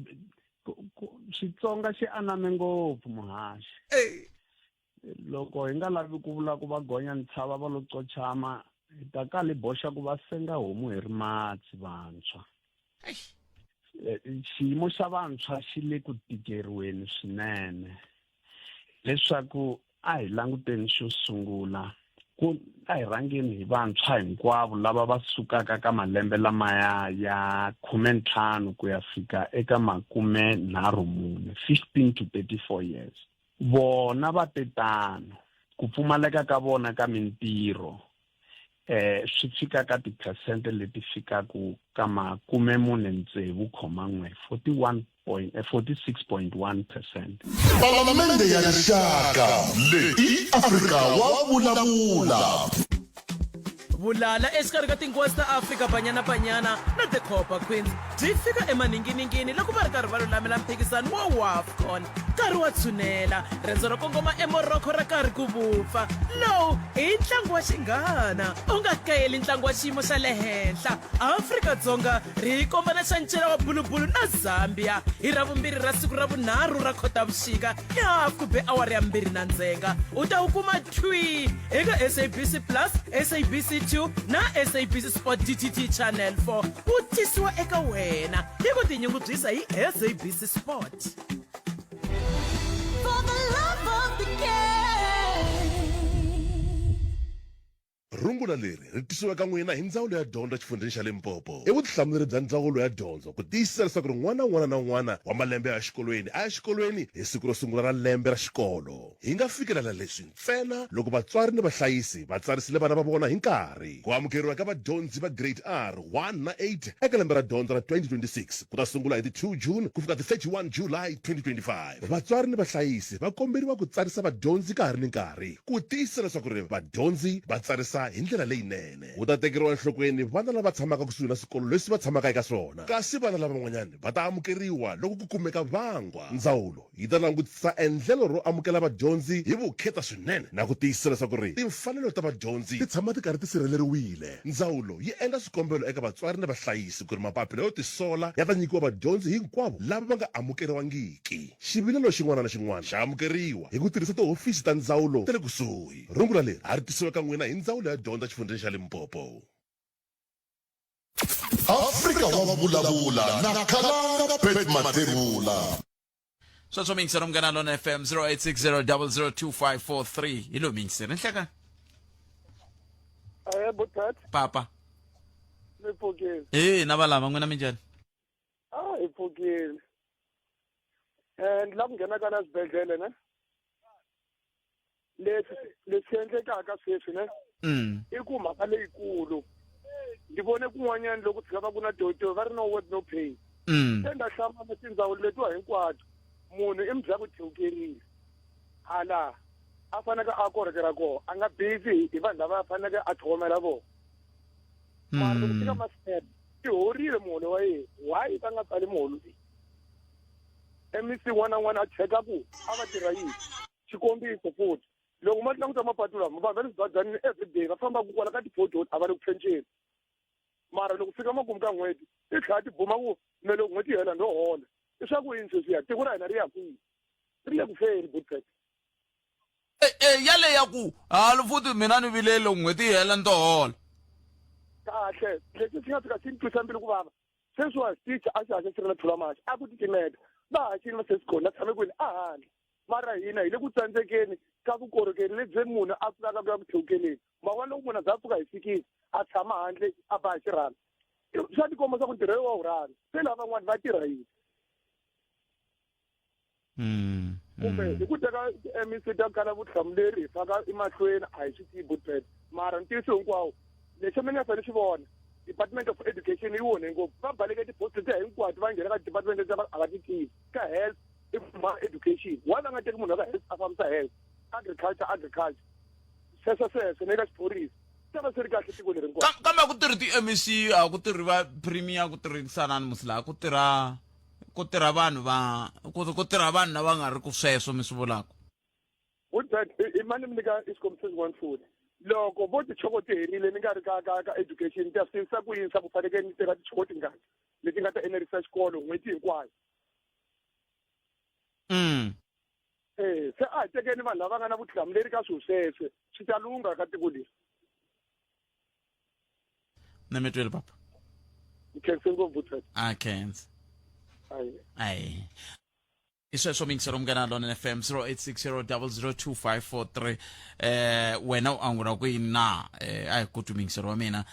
Xitsonga xi aname ngopfu muhaxi loko hi nga lavi ku vula ku va gonya ntshava va lo qochama ta ka le boxa ku va senga homu hi rimatsi vantshwa xiyimo xa vantshwa xi le ku tikeriweni swinene leswaku a hi languteni xo sungula ku a hi rhangeni hi vantshwa hinkwavo lava va sukaka ka malembe lamaya ya 15 ku ya fika eka 34 15 to 34 years vona va tetano ku pfumaleka ka vona ka mintirho swi fika ka tiphesente leti fikaku ka 46.1%. Palamende ya rixaka leyi Afrika wa vulavula. Vulala exikarhi ka tinkosi ta Afrika Banyana Banyana na The Copper Queens byi fika emaninginingini loko va ri karhi va lulamela mphikizano wa WAFCON nkarhi wa tshunela rendzo ro kongoma eMorocco ra karhi ku vupfa lowu i ntlangu wa xinghana u nga kayeli ntlangu wa xiyimo xa le henhla Afrika-Dzonga ri kombana xa ncela wa bulubulu na Zambia hi ravumbirhi ra siku ra vunharhu ra khotavuxika ya hafu ku be awara ya 2 na ndzhenga u ta wu kuma twi eka SABC Plus SABC na SABC Sport DTT Channel 4 wu tisiwa eka wena hi ku tinyungubyisa hi SABC Sport. For the love of the game. Rungula leri ri tisiwa ka n'wina hi ndzawulo ya dyondzo xifundzeni xa Limpopo. I vutihlamuleri bya ndzawulo ya dyondzo ku tiyisisa leswaku ri n'wana un'wana na un'wana wa malembe ya xikolweni a ya xikolweni hi siku ro sungula ra lembe ra xikolo. Hi nga fikelela leswi ntsena loko vatswari ni vahlayisi va tsarisile vana va vona hi nkarhi. Ku amukeriwa ka vadyondzi va grade R 1 na 8 eka lembe ra dyondzo ra 2026 ku ta sungula hi ti 2 June ku fika ti 31 July 2025. Vatswari ni vahlayisi va komberiwa ku tsarisa vadyondzi ka ha ri ni nkarhi ku tiyisisa leswaku ri vadyondzi va tsarisa hi ndlela leyinene. Wu ta tekeriwa enhlokweni vana lava tshamaka kusuhi na swikolo leswi va tshamaka eka swona kasi vana lava van'wanyani va ta amukeriwa loko ku kumeka vangwa. Ndzawulo yi ta langutisa endlelo ro amukela vadyondzi hi vukheta swinene na ku tiyisisa leswaku ri timfanelo ta vadyondzi ti tshama ti karhi ti sirheleriwile. Ndzawulo yi endla swikombelo eka vatswari ni vahlayisi ku ri mapapila yo tisola ya ta nyikiwa vadyondzi hinkwavo lava va nga amukeriwangiki. Xivilelo xin'wana na xin'wana xa amukeriwa hi ku tirhisa tihofisi ta ndzawulo ta le kusuhi. Rungula leri a ri tisiwa ka n'wina hi ndzawulo ya dyondzo xifundzeni xa Limpopo. Afrika wa vulavula na Khalanga Pet Matebula. sweswo mingisero mngana lona FM 0860002543 ilo mingisero nhlaka Botat, papa ni pfukile. na valava n'wina minjhani Hi pfukile. Ni lava ku nghena ka na swibedhlele ne. Leswi endlekaka sweswi ne. I ku mhaka leyikulu. Ndi vone kun'wanyana loko tshika va ku na doctor va ri no word no pay. Se nda hlamba tindzawulo letiwa hinkwato munhu i mbyaka thewukerile hala a faneke a korhokera koho a nga busy hi vanhu lava a faneke a tlhogomela vona mara loko fika masebe i horile muholo wa yena why va nga tsali muholo leyi emisi n'wana na n'wana a cheka ku a va tirha yini xikombiso futhi loko ma languta mapatu lama vanhu va le swibazanini everyday va famba ku kwala ka ti-pothole a va le ku phenceni mara loko fika makumu ka n'hweti ti tlhela ti buma ku me loko n'hweti yi hela no hola i swa ku yini sweswiya tiko ra hina ri ya kwihi ri le ku feni budget yale ya ku halo futhi mina ni vilele n'hweti yi hela nto hola kahle leswi swi nga fika swi ni twisa mbilu ku vava sweswiwa ticha a xi haxe xi ri na thulamaxa a ku titimeta va haxini va sesikoni na tshame kwini a handle mara hina hi le ku tsandzekeni ka vukorhokeri lebyi munhu a pfulaka ku ya ku thewukeleni mavona loko munhu a za pfuka hi fikile a tshama handle a ba xirhami swa tikomba swa ku ntirho wa wu rhani se lava van'wani va tirha yini kumbe hi ku teka emisi ta kala vutihlamuleri hi faka emahlweni a hi swi tivi budget mara ntiyiso hinkwawo lexi mi nga fane xi vona department of education yi wone ngopfu va baleke tiposti ta hinkwato va nghena ka department ta a va ti tivi ka health i ma education wa va nga teki munhu wa ka health a fambisa health agriculture sweswo ne ka xiphorisa ta va swi ri kahle tiko leri hinkwawo kambe ku tirhi ti-MEC a ku tirhi va premier ku tirhisanani musila ku tirha vanhu ku tirha vanhu lava nga ri ku sweswo mi swi vulaka i mani mi nyika xikombiso xin'wana futhi loko vo tichoko ti herile ni nga ri ka education ti ya swi ku yini swa ku fanekele ni teka tichoko tingani leti nga ta enerisa xikolo n'hweti hinkwayo se a hi tekeni vanhu lava nga na vutihlamuleri ka swilo sweswe swi ta lunga ka tiko leri Nemetwele papa. Khensa ngopfu Buthwethi. Khensa. Ayi. Isweswo mingiselo mngana lona FM 0860002543 wena angula kuyini na ayikuthi mingiselo wa mina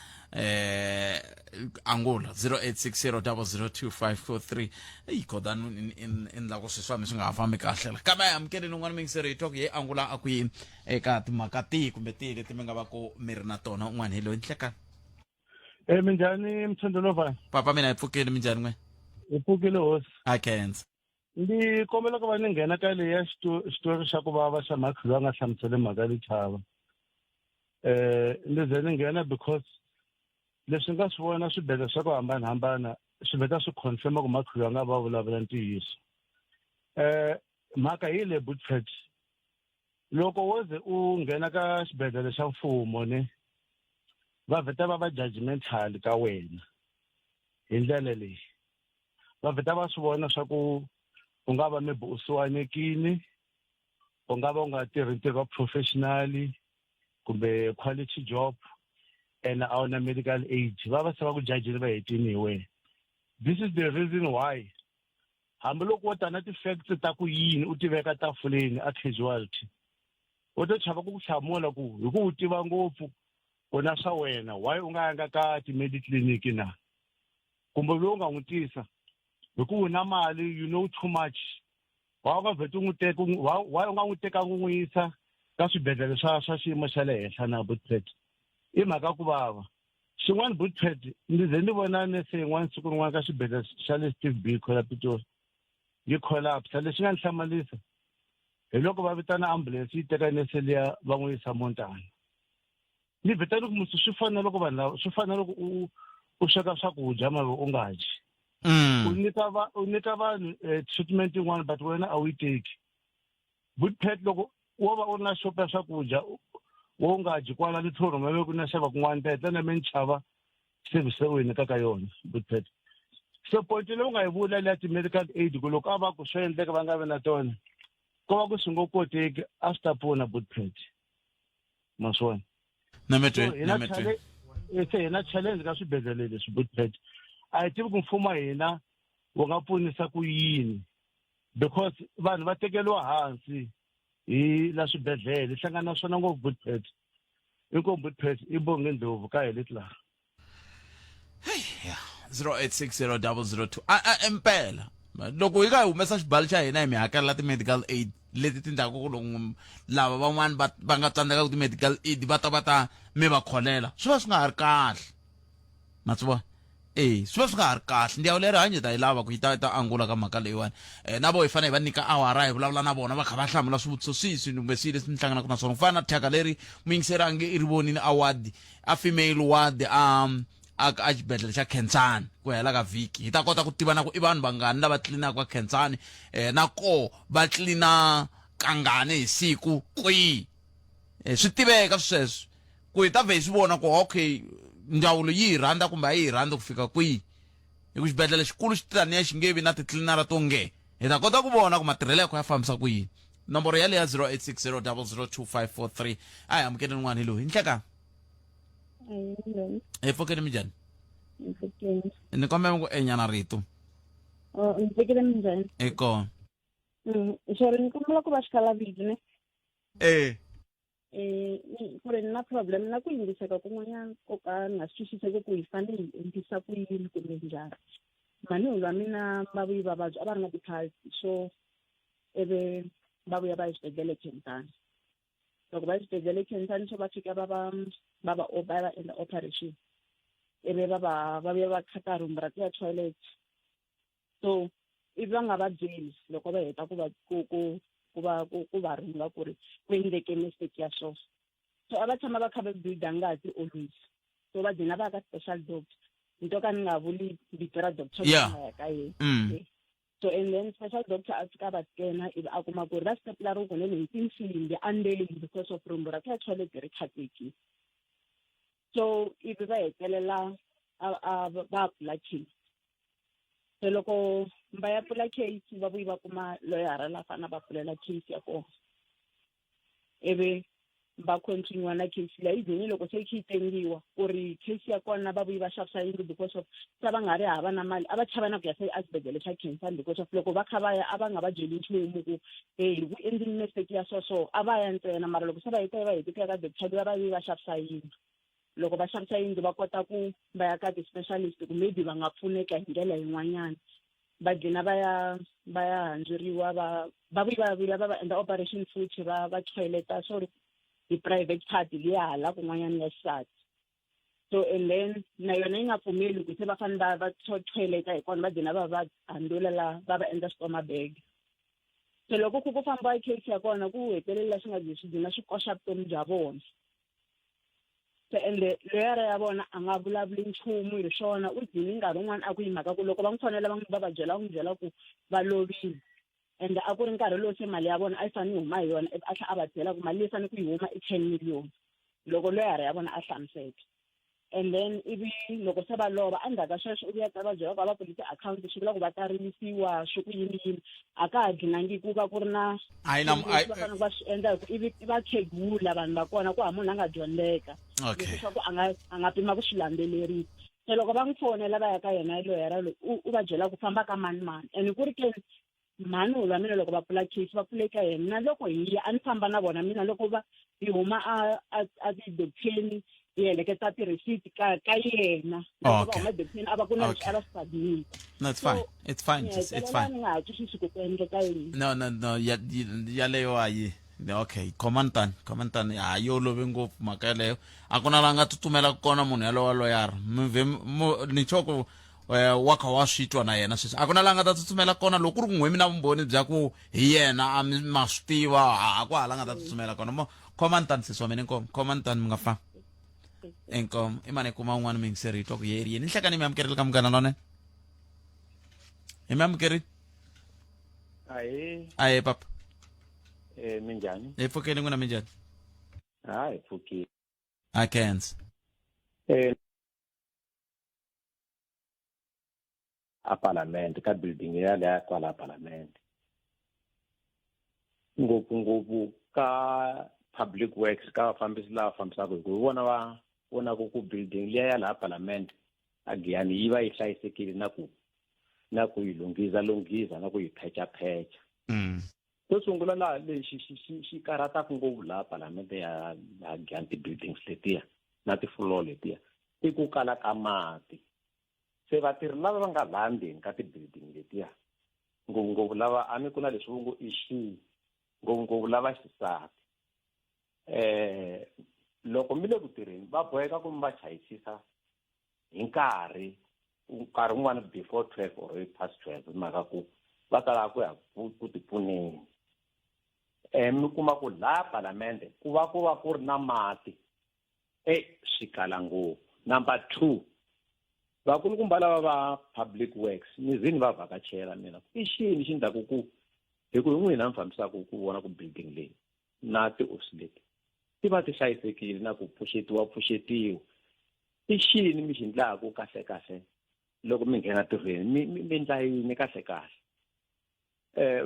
angula 0860002543 ikhodana in la ko seswami singafambi kahle la kama amkele nongwana mingiselo italk ye angula akuyini eka timakati kumbe tile timenga bako mirina tona un'wana helo inhleka minjhani Mthandolova papa mina ipfukile minjhani n'we ipfukile hosi Khensa ndi kombela ku va ni nghena ka leya xitori xa ku vava xa Mark loyi a nga hlamusele mhaka Lechava ni ze ni nghena because leswi nga swi vona swibedhlele swa ku hambanahambana swi vheta swi confirma ku Mark loyi a nga va vulavula ntiyiso mhaka hi le Buttford loko wo ze u nghena ka xibedhlele xa mfumo ne va vheta va judgmental ka wena hi ndlela leyi va vheta va swi vona swa ku u nga va maybe u siwanekini u nga va u nga tirhi ntirho wa professionally kumbe quality job and a wu na medical aid va se va ku judgile va hetini hi wena. This is the reason why hambiloko wo ta na ti-facts ta ku yini u ti veka tafuleni a casualty u to chava ku hlamula ku hi ku u tiva ngopfu u na swa wena why u nga yanga ka ti-mediclinic na kumbe loyi u nga n'wi tisa hi ku u na mali you know too much why u nga vheti why u nga n'wi teka n'wi yisa ka swibedhlele swa xiyimo xa le henhla na Buttford i mhaka ku vava xin'wana Buttford ni ze ni vona nese yin'wana siku rin'wana ka xibedhlele xa le Steve Biko la Pitori yi collapse lexi nga ni hlamarisa hi loko va vitana ambulance yi teka nese liya va n'wi yisa Montana ni vheta loko musi swi fana loko vanhu lava swi fana loko u sweka swakudya mara u nga dyi u nyika vanhu treatment yin'wana but wena a wu yi teki Buttford loko wo va u ri na xopo ya swakudya wo nga dyi kwala lithoro ma ku na xava kun'wana ta heta na me ni chava service leyi u hi nyikaka yona Buttford so point leyi u nga yi vula leya ti-medical aid ku loko a va ku swo endleka va nga vi na tona ko va ku swi ngo koteki a swi ta pfuna Buttford ma swona se hi na challenge ka swibedhlele leswi Buttford a hi tivi ku mfumo hina wu nga pfunisa ku yini because vanhu va tekeliwa hansi hi la swibedhlele hlangana na swona ngopfu Buttford inkomu Buttford i bonge ndlovu ka hele tla 08600002 empela loko hi nga humesa xibalo xa hina hi mi hakelela ti-medical aid leti tindhaku ku loko lava van'wani va nga tsandzeka ku ti-medical aid va ta mi va kholela swi va swi nga ha ri kahle ma swi vona swi va swi nga ha ri kahle ndyawu leri hanye ta yi lava ku yi ta angula ka mhaka leyiwani na vo hi fanele hi va nyika awara hi vulavula na vona va kha va hlamula swivutiso swihi kumbe swihi leswi ni hlanganaka na swona ku fana na thyaka leri muyingiseri a nge i ri vonini award a female ward a xibedhlele xa Khensani ku hela ka vhiki hi ta kota ku tiva na ku i vanhu vangani lava tlilinaka ka Khensani na ko va tlilina kangani hi siku kwihi swi tiveka sweswo ku hi ta vhe hi swi vona ku okay ndzawulo yi hi rhandza kumbe a yi hi rhandza ku fika kwihi hi ku xibedhlele xikulu xi taniya xi nge vi na titlilinara to nge hi ta kota ku vona ku matirhelo ya ku ya fambisa ku yini nomboro ya leya 0860002543 a hi amukeli n'wana hi loyi hi nhleka pfukeni minjhani ni kombela ku enyana rito ni pfukile minjhani kona sorry ni kombela ku va xikhalavidi ne ku ri ni na problem na ku yingiseka kun'wanyana ko ka ni nga swi twisiseki ku hi fanele hi endlisa ku yini kumbe njhani mani lwa mina va vuyi vavabyi a va ri na ti-pulse so ivi va vuya va exibedhlele Khensani loko va exibedhlele Khensani so va fika va endla operation ivi va vuya va khata room ra ya toilet so ivi va nga va byeli loko va heta ku va rhunga ku ri ku endleke mistake ya so a va tshama va kha va builda ngati always so va dina va ka special doctor nto ka ni nga vuli vito ra doctor ya ka yena so and then special doctor a fika va skena ivi a kuma ku ri va stapula ro kunene hi tinsimbi andeni because of rumbu ra ka toilet ri khatekile so ivi va hetelela va pfula case so loko va ya pfula case va vuyi va kuma loyara la fana va pfulela case ya kona ivi va continue na case leyi izini loko se yi tengiwa ku ri case ya kona va vuyi va xavisa yindlu because of sa va nga ri hava na mali a va chava na ku ya se asibedhlele xa cancer because of loko va kha va ya a va nga va byeli nchumu ku hi ku endlini mistake ya so a va ya ntsena mara loko se va heta ku ya ka doctor va vuyi va xavisa yindlu loko va xavisa yindlu va kota ku va ya ka ti-specialist ku maybe va nga pfuneka hi ndlela yin'wanyana va gcina va ya handzuriwa va vuyi va endla operation futhi va toileta sorry i-private part liya hala kun'wanyana ya xisati so and then na yona yi nga pfumeli ku se va fane va toileta hi kona va gcina va handula la va endla stoma bag so loko ku famba case ya kona ku hetelela swi nga swi gcina swi koxa vutomi bya vona so ende loyara ya vona a nga vulavuli nchumu hi swona u dzini nkarhi wun'wana a ku yi mhaka ku loko va n'wi fonela va va byela ku va lovile ende a ku ri nkarhi lowu se mali ya vona a yi fanele yi huma hi yona a tlha a va byela ku mali leyi fanele ku yi huma i 10 million loko loyara ya vona a hlamuseka and then ivi loko se va lova endzhaku ka sweswo u vuya va byela ku va pfuli ti-akhawunti swi vula ku va tarilisiwa swi ku yini a ka ha dlinangi ku va ku ri na va fanele va swi endla hi ku ivi va khegula vanhu va kona ku ha munhu a nga dyondzeka leswaku a nga pima ku swi landzelerisa se loko va n'wi fonela va ya ka yena loyara loyi u va byela ku famba ka mani and ku ri ke mhani wa mina loko va pfula case va pfuleka yena na loko hi ya a ni famba na vona mina loko va hi huma a ti-docteni hi heleketa ti-receipt ka yena loko va huma docteni a va ku na leswi a va swi sabile no it's fine it's fine ni nga ha twisisi ku endleka yini no yaleyo ayi okay commandant hayi olove ngopfu mhaka yaleyo a ku na la nga tutumela kona munhu yalowo wa loyara ni choko wa kha wa switwa na yena sweswi a ku na la nga ta tsutsumela kona loko ku ri ku n'wemi na vumbhoni bya ku hi yena a ma swi tiva a ku hala nga ta tsutsumela kona mo commandant siswameni inkomo commandant mi nga fa inkomo i mane kuma un'wana mi ngiseri hi twa ku yeri yeni nhlekani mi amukerile ka munghana lone hi mi amukerile aye papa minjhani hi pfukeni n'wina minjhani hi pfukile a kenza a parliament ka building ya kwala parliament ngopfu ka public works ka vafambisi lava fambisaka hi ku vona ku building liya ya laha parliament a Giyani yi va yi hlayisekile na ku yi lunghisa na ku yi phecha to sungula laha lexi xi karataka ngopfu laha parliament ya Giyani ti-buildings letiya na ti-floor letiya i ku kala ka mati se vatirhi lava va nga laha ndzeni ka ti-building letiya ngopfungopfu lava a ni ku na leswi vo ngo ngopfungopfu lava xisati loko mi le ku tirheni va boheka ku mi va chayisisa hi nkarhi wun'wana before 12 or past 12 mhaka ku va tala ku ya ku tipfuneni mi kuma ku laha palamende ku va ku ri na mati swi kala ngopfu number 2 vakulukumba lava va public works mizini va vhakachela mina i xini xi endlaku ku hi ku hi n'wina mi fambisaka ku vona ku building leyi na ti-office leti ti va ti hlayisekile na ku pfuxetiwa i xini mi xi endlaku kahle loko mi nghena tirhweni mi endla yini kahle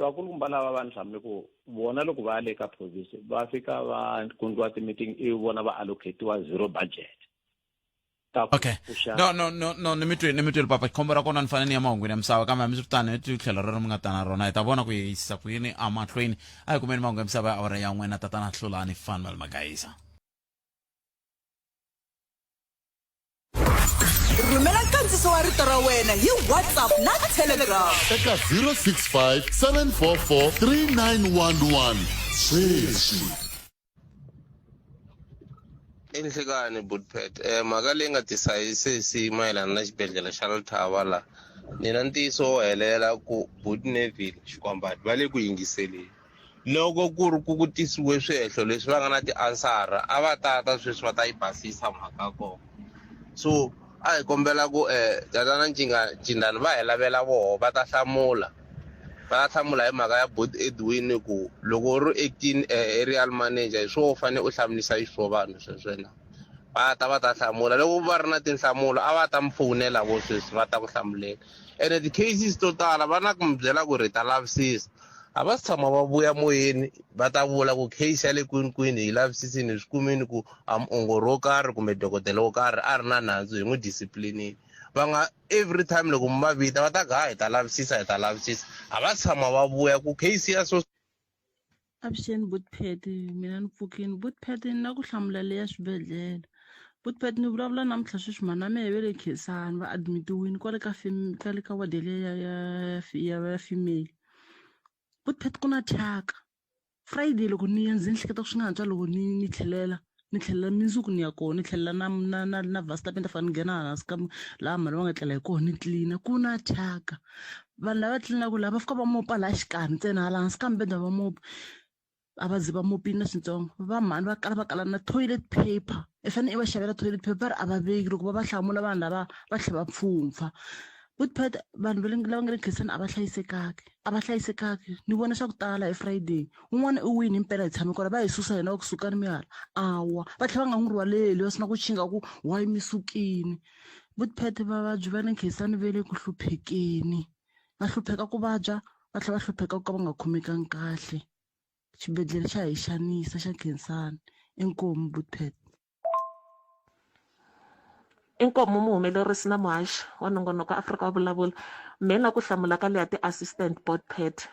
vakulukumba lava va ni hlamule ku vona loko va ya le ka province va fika va kundliwa ti-meeting i vona va allocatiwa zero budget okay no ni mi tweli papa khombo ra kona ni fanele ni ya mahungwini ya misava kambe hambi swi vitana ti tlhelo ro mi nga ta na rona hi ta vona ku yisisa ku yini a mahlweni a hi kumeni mahungu ya misava ya awara ya n'wena tatana hlulani fan mali magayisa rhumela nkandziso wa rito ra wena hi WhatsApp na Telegram eka 065 744 3911 sweswi enhlekani budpet mhaka leyi nga tisayisisi mayelana na xibedhlele xa Letaba la nina ntiyiso wo helela ku Bud Neville xikwambati va le ku yingiseleni loko ku ri ku tisiwe swihehlo leswi va nga na ti-ansara a va tata sweswi va ta yi basisa mhaka kona so a hi kombela ku tatana Cindani va hi lavela voho va ta hlamula hi mhaka ya Bud Edwin ku loko ri acting aerial manager hi swo fanele u hlamulisa swo vanhu sweswena va ta hlamula loko va ri na tinhlamulo a va ta mi fowunela vo sweswi va ta ku hlamulela ene ti-cases to tala va na ku mi byela ku ri ta lavisisa a va si tshama va vuya moyeni va ta vula ku case ya le kwinikwini hi lavisisini hi swi kumini ku a muongori wo karhi kumbe dokodela wo karhi a ri na nandzu hi n'wi disciplinini va nga every time loko mi va vita va ta hi ta lavisisa a va si tshama va vuya ku case ya so. Avuxeni Bootpet, mina ni pfukini. Bootpet ni na ku hlamula leya swibedhlele. Bootpet ni vulavula namuntlha sweswi mhana mehe ve le Khensani va admitiwini kwale ka wadi leya ya female. Bootpet ku na thyaka. Friday loko ni ya ndzi hleketa ku swi nga antswa loko ni tlhelela mindzuku ni ya kona ni tlhelela na vasta penta fani nghena hansi ka laha mali va nga tlela hi kona ni tlilina ku na thyaka. Vanhu lava tlilinaka lava fika va mopa laha xikarhi ntsena hala hansi ka mbedwa va mopa a va zi va mopini na swintsongo va mhani va kala na toilet paper i fanele i va xavela toilet paper a va veki loko va hlamula vanhu lava va tlhe va pfhumpfa. Bootpet vanhu lava nga le Khensani a va hlayisekaki ni vona swa ku tala hi Friday un'wana i wini impela hi tshame kona va hi susa hina ku suka ni mihala awa va tlhela va nga n'wi rhwaleli va sina ku chinga ku why mi sukini. Bootpet vavabyi va le Khensani ve le ku hluphekeni va hlupheka ku vabya va tlhela va hlupheka ku ka va nga khomekangi kahle. Xibedhlele xa hi xanisa xa Khensani inkomu Bootpet. Inkomu muhumelerisi na muhaxi wa nongonoko Afrika wa vulavula mina ku hlamula ka leya ti-assistant Bootpet.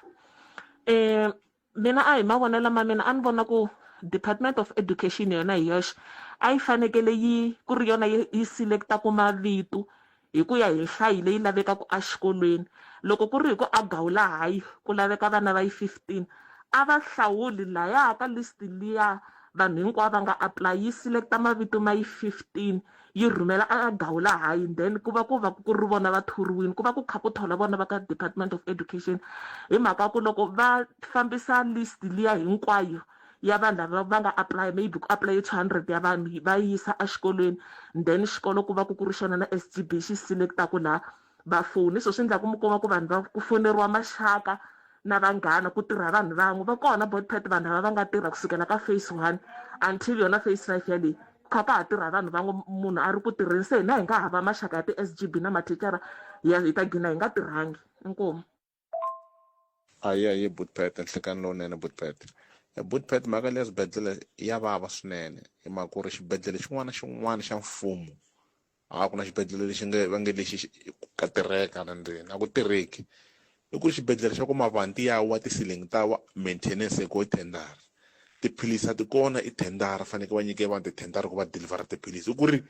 Mina a hi mavonelo ma mina a ni vona ku Department of Education yona hi yoxe a yi fanekele ku ri yona yi select-aku mavito hi ku ya hi nhlayo leyi lavekaka exikolweni. Loko ku ri hi ku a Gawula High ku laveka vana va yi 15 a va hlawuli laya ka list liya vanhu hinkwavo va nga apply yi select-a mavito ma yi 15 yi rhumela a Gawula High then ku va ku ri vona va thoriwini ku va ku kha ku thola vona va ka Department of Education hi mhaka ku loko va fambisa list liya hinkwayo ya vanhu lava va nga apply maybe ku apply 200 ya vanhu va yisa exikolweni then xikolo ku va ku ri xona na SGB xi select-aku laha va foni so swi endla ku mi kuma ku vanhu va ku foneriwa maxaka na vanghana ku tirha vanhu van'we va kona Bootpet vanhu lava va nga tirha kusukela ka phase 1 until yona phase 5 ya leyi kha ka ha tirha vanhu van'we munhu a ri ku tirheni se hina hi nga hava maxaka ya ti-SGB na mathicara hi ta gina hi nga tirhangi inkomu. Ayi Bootpet nhlekani lowunene Bootpet mhaka leya swibedhlele ya vava swinene hi mhaka ku ri xibedhlele xin'wana na xin'wana xa mfumo a ku na xibedhlele lexi va nge lexi ka tirheka na ndzeni a ku tirheki i ku ri xibedhlele xa ku mavanti ya wa ti-ceiling ta wa maintenance ko tendara tiphilisi a ti kona i tendara faneke va nyike vanhu tithendara ku va delivera tiphilisi i ku ri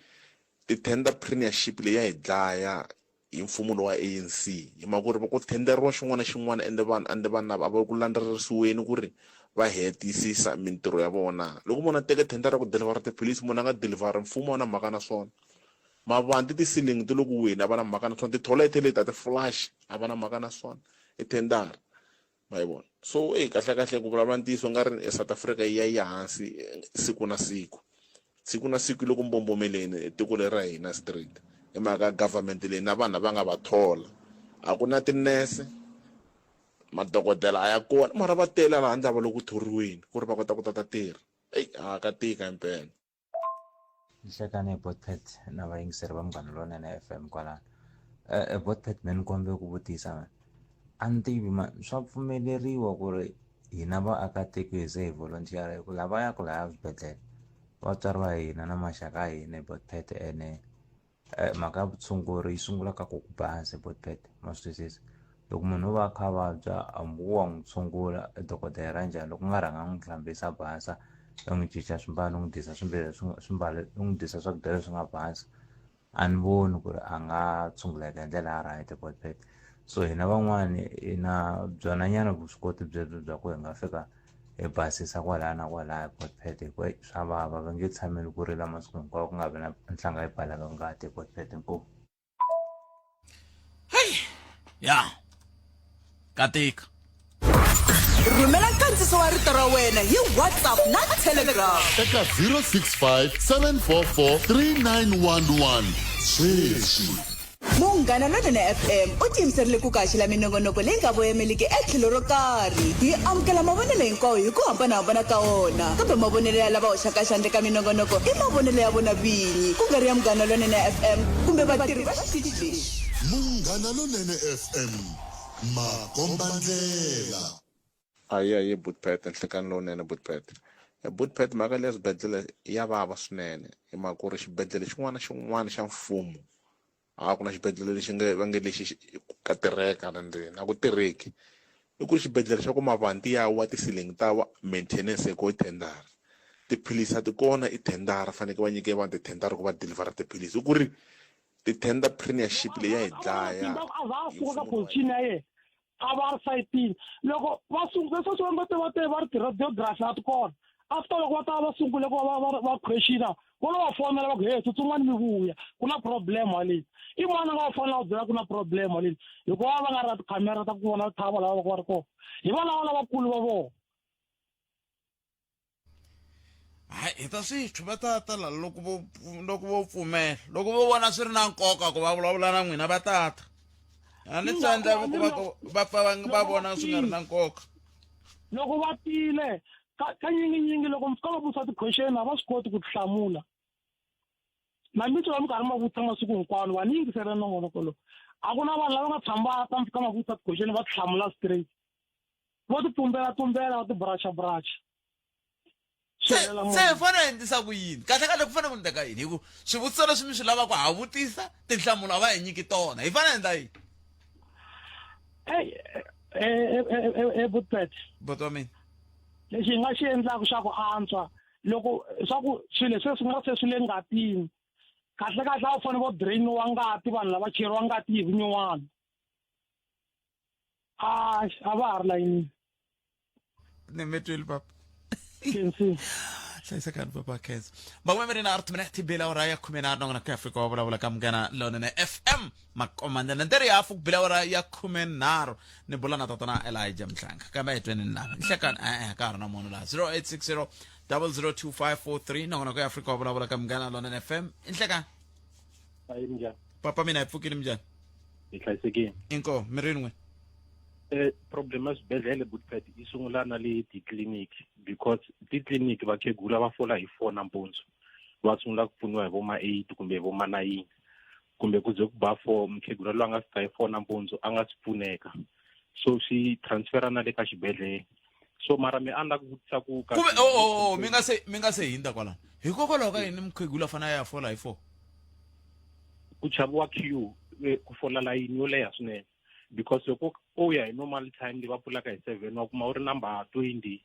titender premiership leyi ya hi dlaya hi mfumo lowa ANC hi mhaka ku ri va ku tenderiwa xin'wana na xin'wana ende vanhu a va ku landzelerisiweni ku ri va hetisisa mintirho ya vona. Loko munhu a teka thendara ku delivera tiphilisi munhu a nga delivera mfumo na mhaka na swona mavanti ti-ceiling ti loko wini a va na mhaka na swona ti-toilet leti a ti-flush a va na mhaka na swona i tendara ma yi vona so kahle ku vulavula ntiyiso nga ri South Africa yi hansi siku na siku loko mbombomeleni tiko leri ra hina street hi mhaka government leyi na vanhu va nga va thola a ku na tinese madokodela a ya kona mara va tela laha ndza va loko thoriweni ku ri va kota ku tata tirha a ka tika impela. Nhlekani Bootpet na vayingiseri va Munghana Lonene FM kwalano Bootpet ni kombe ku vutisa a ni tivi swa pfumeleriwa ku ri hina vaakatiko hi ze hi volunteer hi ku lava ya ku laya swibedhlele vatswari va hina na maxaka ya hina Bootpet ene mhaka ya vutshunguri yi sungula ka ku basa Bootpet ma swi twisisa loko munhu va kha vabya ambuwa n'wi tshungula dokodela ra njhani loko nga rhanga n'wi hlambisa basa u n'wi cinca swimbalo n'wi disa swimbalo n'wi disa swakudya leswi nga basa a ni voni ku ri a nga tshunguleka hi ndlela ya right Bootpet so hina van'wani hina byona nyana vuswikoti byebyo bya ku hi nga fika hi basisa kwalaya na kwalaya Bootpet hikuva swa vava va nge tshameli ku rila masiku hinkwawo ku nga vi na nhlanga yi balaka ngati Bootpet inkomu. ya katika rhumela nkandziso wa rito ra wena hi WhatsApp na Telegram eka 065 744 3911 sweswi. Munghana Lonene FM u tiyimiserile ku kaxila minongonoko leyi nga voyameliki etlhelo ro karhi hi amukela mavonelo hinkwawo hi ku hambanahambana ka wona kambe mavonelo ya lava hoxaka xandla ka minongonoko i mavonelo ya vona vinyi ku nga ri ya Munghana Lonene FM kumbe vatirhi va xitichi lexi. Munghana Lonene FM makombandlela. Aye Bootpet nhlekani lowunene Bootpet. Bootpet mhaka leya swibedhlele ya vava swinene hi mhaka ku ri xibedhlele xin'wana na xin'wana xa mfumo a ku na xibedhlele lexi va nge lexi ka tirheka na ndzeni a ku tirheki i ku ri xibedhlele xa ku mavanti ya wa ti-ceiling ta wa maintenance ko tendara tiphilisi a ti kona i tendara faneke va nyike vanhu tithendara ku va delivera tiphilisi i ku ri titender premiership leyi ya hi dlaya a za a suka ka position ya yena a va ri sayitini loko va sungula se swi va ri ti-radiography a ti kona after loko va ta va sungule ku va questiona vona va fonela va ku he tsutsumani mi vuya ku na problem haleni i mani nga va fonela va byela ku na problem haleni hikuva va nga ri na tikhamera ta ku vona thava lava va ri kona hi vona lavakulu va vona. hayi hi ta swi tshwa tata la loko vo pfumela loko vo vona swi ri na nkoka ku va vulavula na n'wina va tata a ni tsandla ku va va vona swi nga ri na nkoka loko va tile ka nyinginyingi loko mi fika va vutisa ti-question a va swi koti ku ti hlamula na mito va mi karhi ma vutisa masiku hinkwawo va ni yingisela nongonoko lowu a ku na vanhu lava nga tshama va ta mi fika ma vutisa ti-question va ti hlamula straight vo ti tumbela va ti bracha se hi fanele hi endlisa ku yini kahle ku fanele ku ndleka yini hi ku swivutiso leswi mi swi lavaka ha vutisa tinhlamulo a va hi nyiki tona hi fanele endla yini Bootpet but wa mina lexi hi nga xi endlaka xa ku antswa loko swa ku swilo leswi swi nga se swi le ngatini kahle a wu fanele vo drainiwa ngati vanhu lava cheriwa ngati hi vunyuwana a va ha ri layinini ni mi twile papa kensi hlayisekani papa Kenza van'we na art minute bila ora ya 10 nongona ka Afrika wa vulavula ka mugana lona na FM makomanda na nderi ya fuku bila ora ya 10 ni bula na tatana Elijah Mhlanga kama etweni na nhlekani ka rona munhu la 0860 002543 nongona ka Afrika wa vulavula ka mugana lona na FM nhlekani hayi njani papa mina ipfukile njani ihlayisekile inko mirinwe problem ya swibedhlele Bootpet yi sungula na le titliliniki because titliliniki vakhegula va fola hi 4 nampundzu va sungula ku pfuniwa hi vo ma 8 kumbe hi vo ma 9 kumbe ku ze ku ba 4 mukhegula loyi a nga fika hi 4 nampundzu a nga si pfuneka so swi transfera na le ka xibedhlele so mara mi anda ku vutisa ku kumbe mi nga se hinda kwalano hikokwalaho ka yini mukhegula fana ya fola hi 4 ku chaviwa queue ku fola layini yo leha swinene because loko ya hi normal time leyi va pfulaka hi 7 wa kuma u ri number 20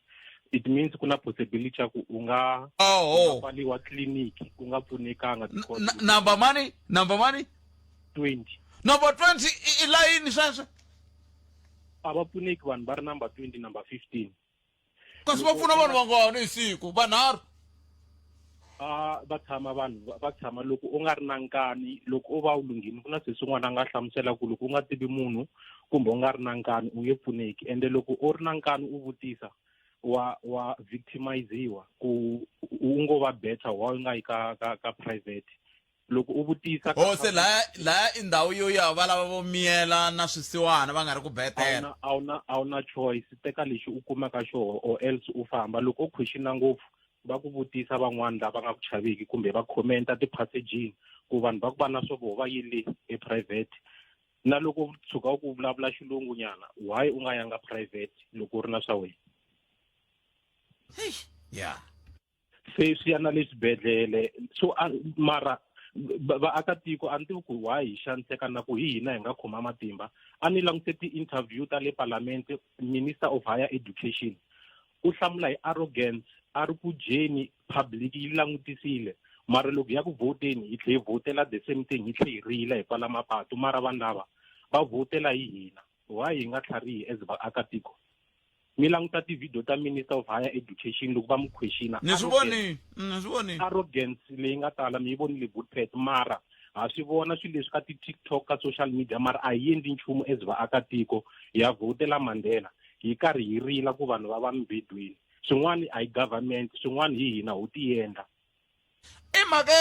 it means ku na possibility ya ku u nga pfaliwa tliliniki ku nga pfunekanga number mani 20 number 20 i layini sweswo a va pfuneki vanhu va ri number 20 number 15 kasi va pfuna vanhu vangani hi siku vanharhu va tshama loko u nga ri na nkani loko u va u lunghini ku na swin'wana a nga hlamusela ku loko u nga tivi munhu kumbe u nga ri na nkani u nge pfuneki ende loko u ri na nkani u vutisa wa victimiziwa ku u ngo va better wa nga yi ka private loko u vutisa se laya i ndhawu yo ya va lava vo miyela na swisiwana va nga ri ku betela a wu na choice teka lexi u kumaka xoho or else u famba loko u questiona ngopfu va ku vutisa van'wana lava nga ku chaveki kumbe va commenta tipassagini ku vanhu va ku va na swo vo va yile eprivate na loko u tshuka u ku vulavula xilungu nyana why u nga yanga private loko u ri na swa wena se swi ya na le swibedhlele so mara vaakatiko a ni tivi ku why hi xaniseka na ku hi hina hi nga khoma matimba a ni langute ti-interview ta le parliament minister of higher education u hlamula hi arrogance a ri ku jeni public yi langutisile mara loko ya ku voteni hi tlhe hi votela the same thing hi tlhe hi rila hi pfala mapatu mara vanhu lava va votela hi hina why hi nga tlharihi as vaakatiko mi languta ti-video ta minister of higher education loko va mu questiona ni swi voni arrogance leyi nga tala mi yi vonile Bootpet mara ha swi vona swilo leswi ka ti-TikTok ka social media mara a hi endli nchumu as vaakatiko hi ya votela Mandela hi karhi hi rila ku vanhu va mbedweni swin'wana a hi government swin'wana hi hina ho ti endla i mhaka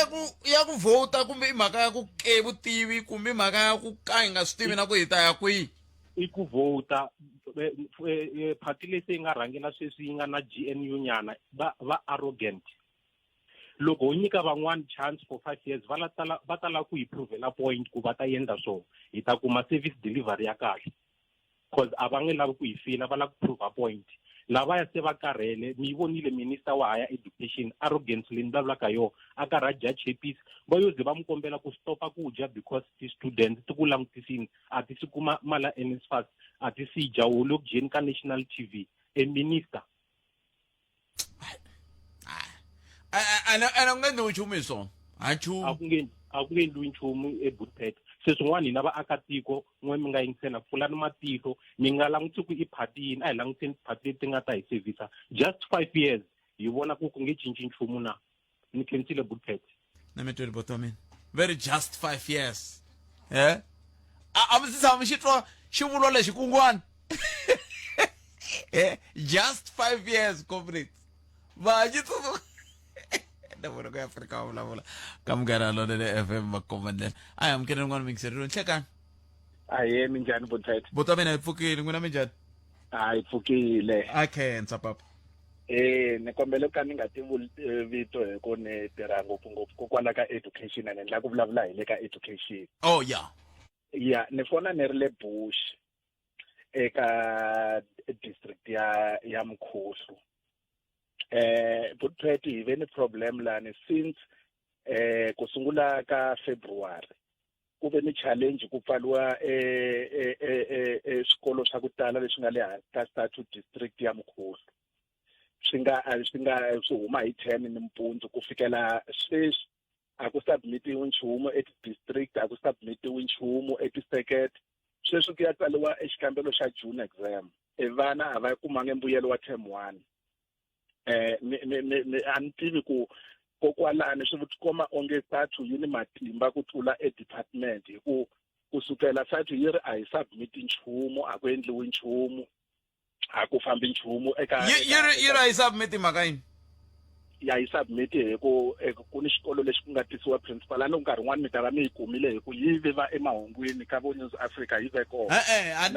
ya ku vota kumbe i mhaka ya ku ke vutivi kumbe i mhaka ya ku ka hi nga swi tivi na ku hi ta ya kwihi i ku vota party leyi nga rhangela sweswi yi nga na GNU nyana va arrogant loko ho nyika van'wana chance for 5 years va tala ku hi provela point ku va ta endla swona hi ta kuma service delivery ya kahle cause a va nge lavi ku hi fila va lava ku prove point lavaya se va karhele mi vonile minister wa higher education arrogance leyi ni vulavulaka yo a karhi a dya chippies va yo ze va n'wi kombela ku stopa ku dya because ti-students ti ku langutisini a ti si kuma mala NSFAS a ti si dya u le ku dyeni ka national TV minister ana ku nga endliwi nchumu hi swona a nchumu a ku nge endliwi nchumu eButtpet se swin'wana hina vaakatiko n'we mi nga yingisela pfulani matihlo mi nga languti ku i phati yini a hi languteni phati leti nga ta hi sevhisa just 5 years hi vona ku nge cinci nchumu na ni khensile Buttpet na mi tweli boto mina very just 5 years a mi si tshama xi twa xivulwa lexi kungwana just 5 years comrades va xitsotso Davvero che Africa vulavula ka Munghana Lonene FM makomandlela aya mukene n'wana mingiserilo nhlekani Ahee minjhani Buttpet buto mina hi pfukile n'wina minjhani hi pfukile a khensa papa ni kombela ka ni nga tivi vito hi ku ni tirha ngopfungopfu kokwala ka education and endla ku vulavula hi le ka education oh yeah ni fona ni ri le Bush eka district ya Mkhuhlu Buttpet hi ve ni problem lani since ku sungula ka February ku ve ni challenge ku pfaliwa swikolo swa ku tala leswi nga le hansi ka Statute district ya Mkhuhlu swi huma hi 10 nimpundzu ku fikela sweswi a ku submitiwi nchumu eti-district a ku submitiwi nchumu eti-circuit sweswi ku ya tsaliwa exikambelo xa June exam vana a va kumanga mbuyelo wa term 1 a ni tivi ku kokwalani swi tikomba onge SATU yi ni matimba ku tlula department hi ku kusukela SATU yi ri a hi submit nchumu a ku endliwi nchumu a ku fambi nchumu eka yi ri a hi submit mhaka yini ya yi submit hi ku ni xikolo lexi ku nga tisiwa principal ani nkarhi wun'wana mi ta va mi yi kumile hi ku yi ve va emahungwini ka vo News Africa yi ve kona a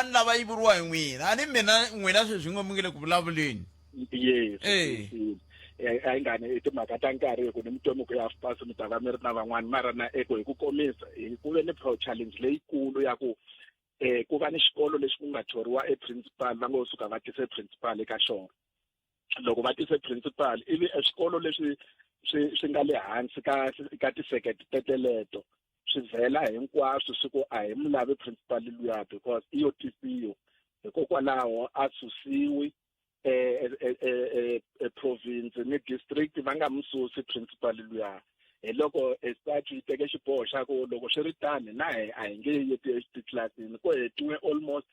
ni lava yi vuriwa hi n'wina a ni mina n'wina sweswi n'we mi nge le ku vulavuleni yes a yi nga ni timhaka ta nkarhi hi ku ni mitomi ku ya fpasi mi ta va mi ri na van'wana mara na hi ku komisa ku ve ni pro challenge leyikulu ya ku ku va ni xikolo lexi ku nga thoriwa principal va ngo suka va tise principal eka xona loko va tise principal ivi swikolo leswi swi nga le hansi ka ti-circuit teteleto swi vhela hinkwaswo swi ku a hi mu lavi principal luya because iyo tisiyo hikokwalaho a susiwi province ni district va nga mususi principal luya hi loko SATU yi teke xiboho xa ku loko swi ri tani na a hi nge yeti etitlilasini ku hetiwe almost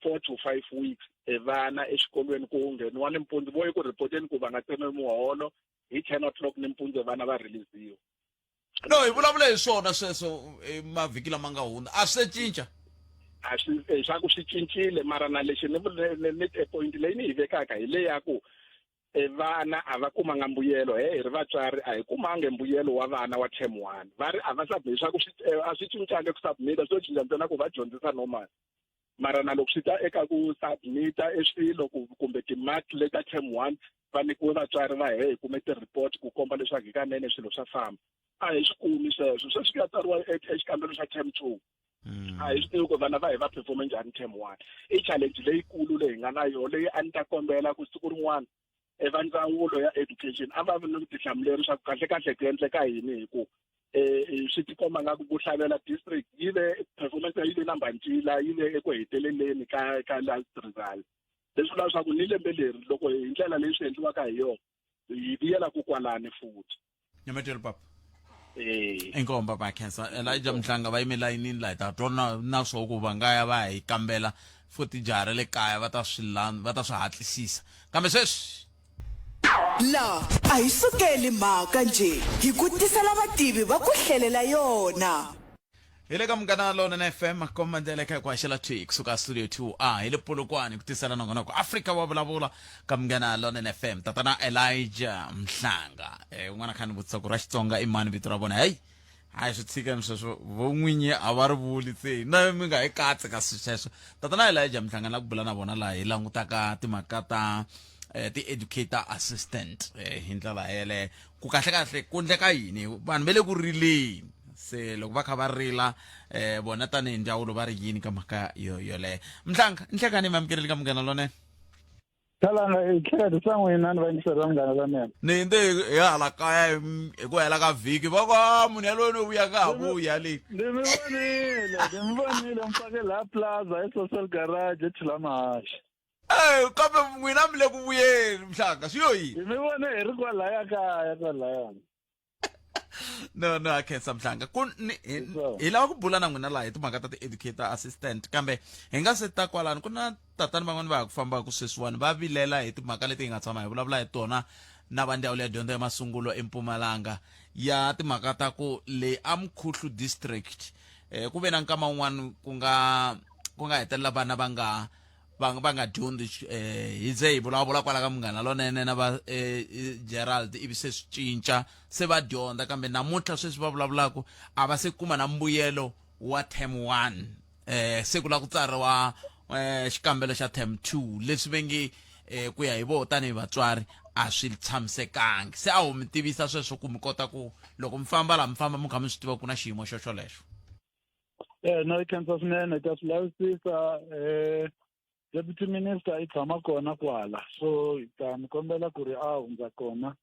4 to 5 weeks vana exikolweni ku ngheniwa nimpundzu vo yi ku ripoteni ku va nga tsemiwi muholo hi 10 o'clock nimpundzu vana va releasiwa no hi vulavula hi swona sweswo mavhiki lama nga hundza a swi cinca a swi swa ku swi cincile mara na lexi ni point leyi ni yi vekaka hi le ya ku vana a va kumanga mbuyelo hi ri vatswari a hi kumanga mbuyelo wa vana wa term 1 va ri a va submit swa ku a swi cincanga ku submita swo cinca ntsena ku va dyondzisa normal mara na loko swi ta eka ku submita eswilo kumbe ti-mark leta term 1 va nyikiwe vatswari va hi kume ti-report ku komba leswaku hikanene swilo swa famba a hi swi kumi sweswo sweswi ku ya tsariwa exikambelo xa term 2 a hi swi tivi ku vana va hi va performe njhani term 1 i challenge leyikulu leyi nga na yona leyi a ni ta kombela ku siku rin'wana va ndzawulo ya education a va vi ni vutihlamuleri swa ku kahlekahle ku endleka yini hi ku swi tikomba nga ku hlalela district yi ve performance yi ve namba ncila yi ve eku heteleleni ka last result leswi vula leswaku ni lembe leri loko hi ndlela leyi swi endliwaka hi yona hi vuyela ku kwalani futhi nyametelo papa inkomba ba cancer Elijah Mhlanga va yime layinini la hi ta twa na swo ku va nga ya va hi kambela futhi jara le kaya va ta swi hatlisisa kambe sweswi la a hi sukeli mhaka nje hi ku tisela vativi va ku hlelela yona hi le ka Munghana Lonene FM makomandela ka ku haxela tweet kusuka studio 2 hi le Polokwane ku tisela nongonoko Africa wa vulavula ka Munghana Lonene FM tatana Elijah Mhlanga un'wana khani vutisa ku ra Xitsonga i mani vito ra vona hey hayi swi tshika sweswo vo n'winyi a va ri vuli se na mi nga hi katsi ka sweswo tatana Elijah Mhlanga la ku bula na vona la hi langutaka timhaka ta ti-educator assistant hi ndlela yele ku kahle ku ndleka yini vanhu va le ku rileni se loko va kha va rila bona tanihi ndzawulo va ri yini ka mhaka yoleyo Mhlanga nhlekani mi amukeleli ka Munghana Lonene Khalanga ikhedi sangwina ni vayingisela munghana lonene. Ni nte hi hala kaya hi ku hela ka vhiki va ku munhu yaloye no vuya ka ha vuya le. Ni mi vonile mfake la plaza e-social garage eThilamahashi. Kambe n'wina mi le ku vuyeni Mhlanga swi yo yini? Ni mi vone hi ri kwalaya kaya kwalayani. No akhensa Mhlanga hi lava ku bula na n'wina laha hi timhaka ta ti-educator assistant kambe hi nga se ta kwalani ku na tatani van'wani va ya ku fambaka sweswiwani va vilela hi timhaka leti hi nga tshama hi vulavula hi tona na va ndzawulo ya dyondzo ya masungulo eMpumalanga ya timhaka ta ku le Mkhuhlu district ku ve na nkama wun'wani ku nga hetelela vana va nga dyondzi hi ze hi vulavula kwala ka Munghana Lonene na va Gerald ivi se swi cinca se va dyondza kambe namuntlha sweswi va vulavulaka a va se kuma na mbuyelo wa term 1 se ku la ku tsariwa xikambelo xa term 2 leswi ve nge ku ya hi vo tanihi vatswari a swi tshamisekangi se a wu mi tivisa sweswo ku mi kota ku loko mi famba laha mi famba mi kha mi swi tiva ku na xiyimo xolexo. No i khensa swinene ta swi lavisisa Deputy Minister i tshama kona kwala so hi ta mi kombela ku ri a hundza kona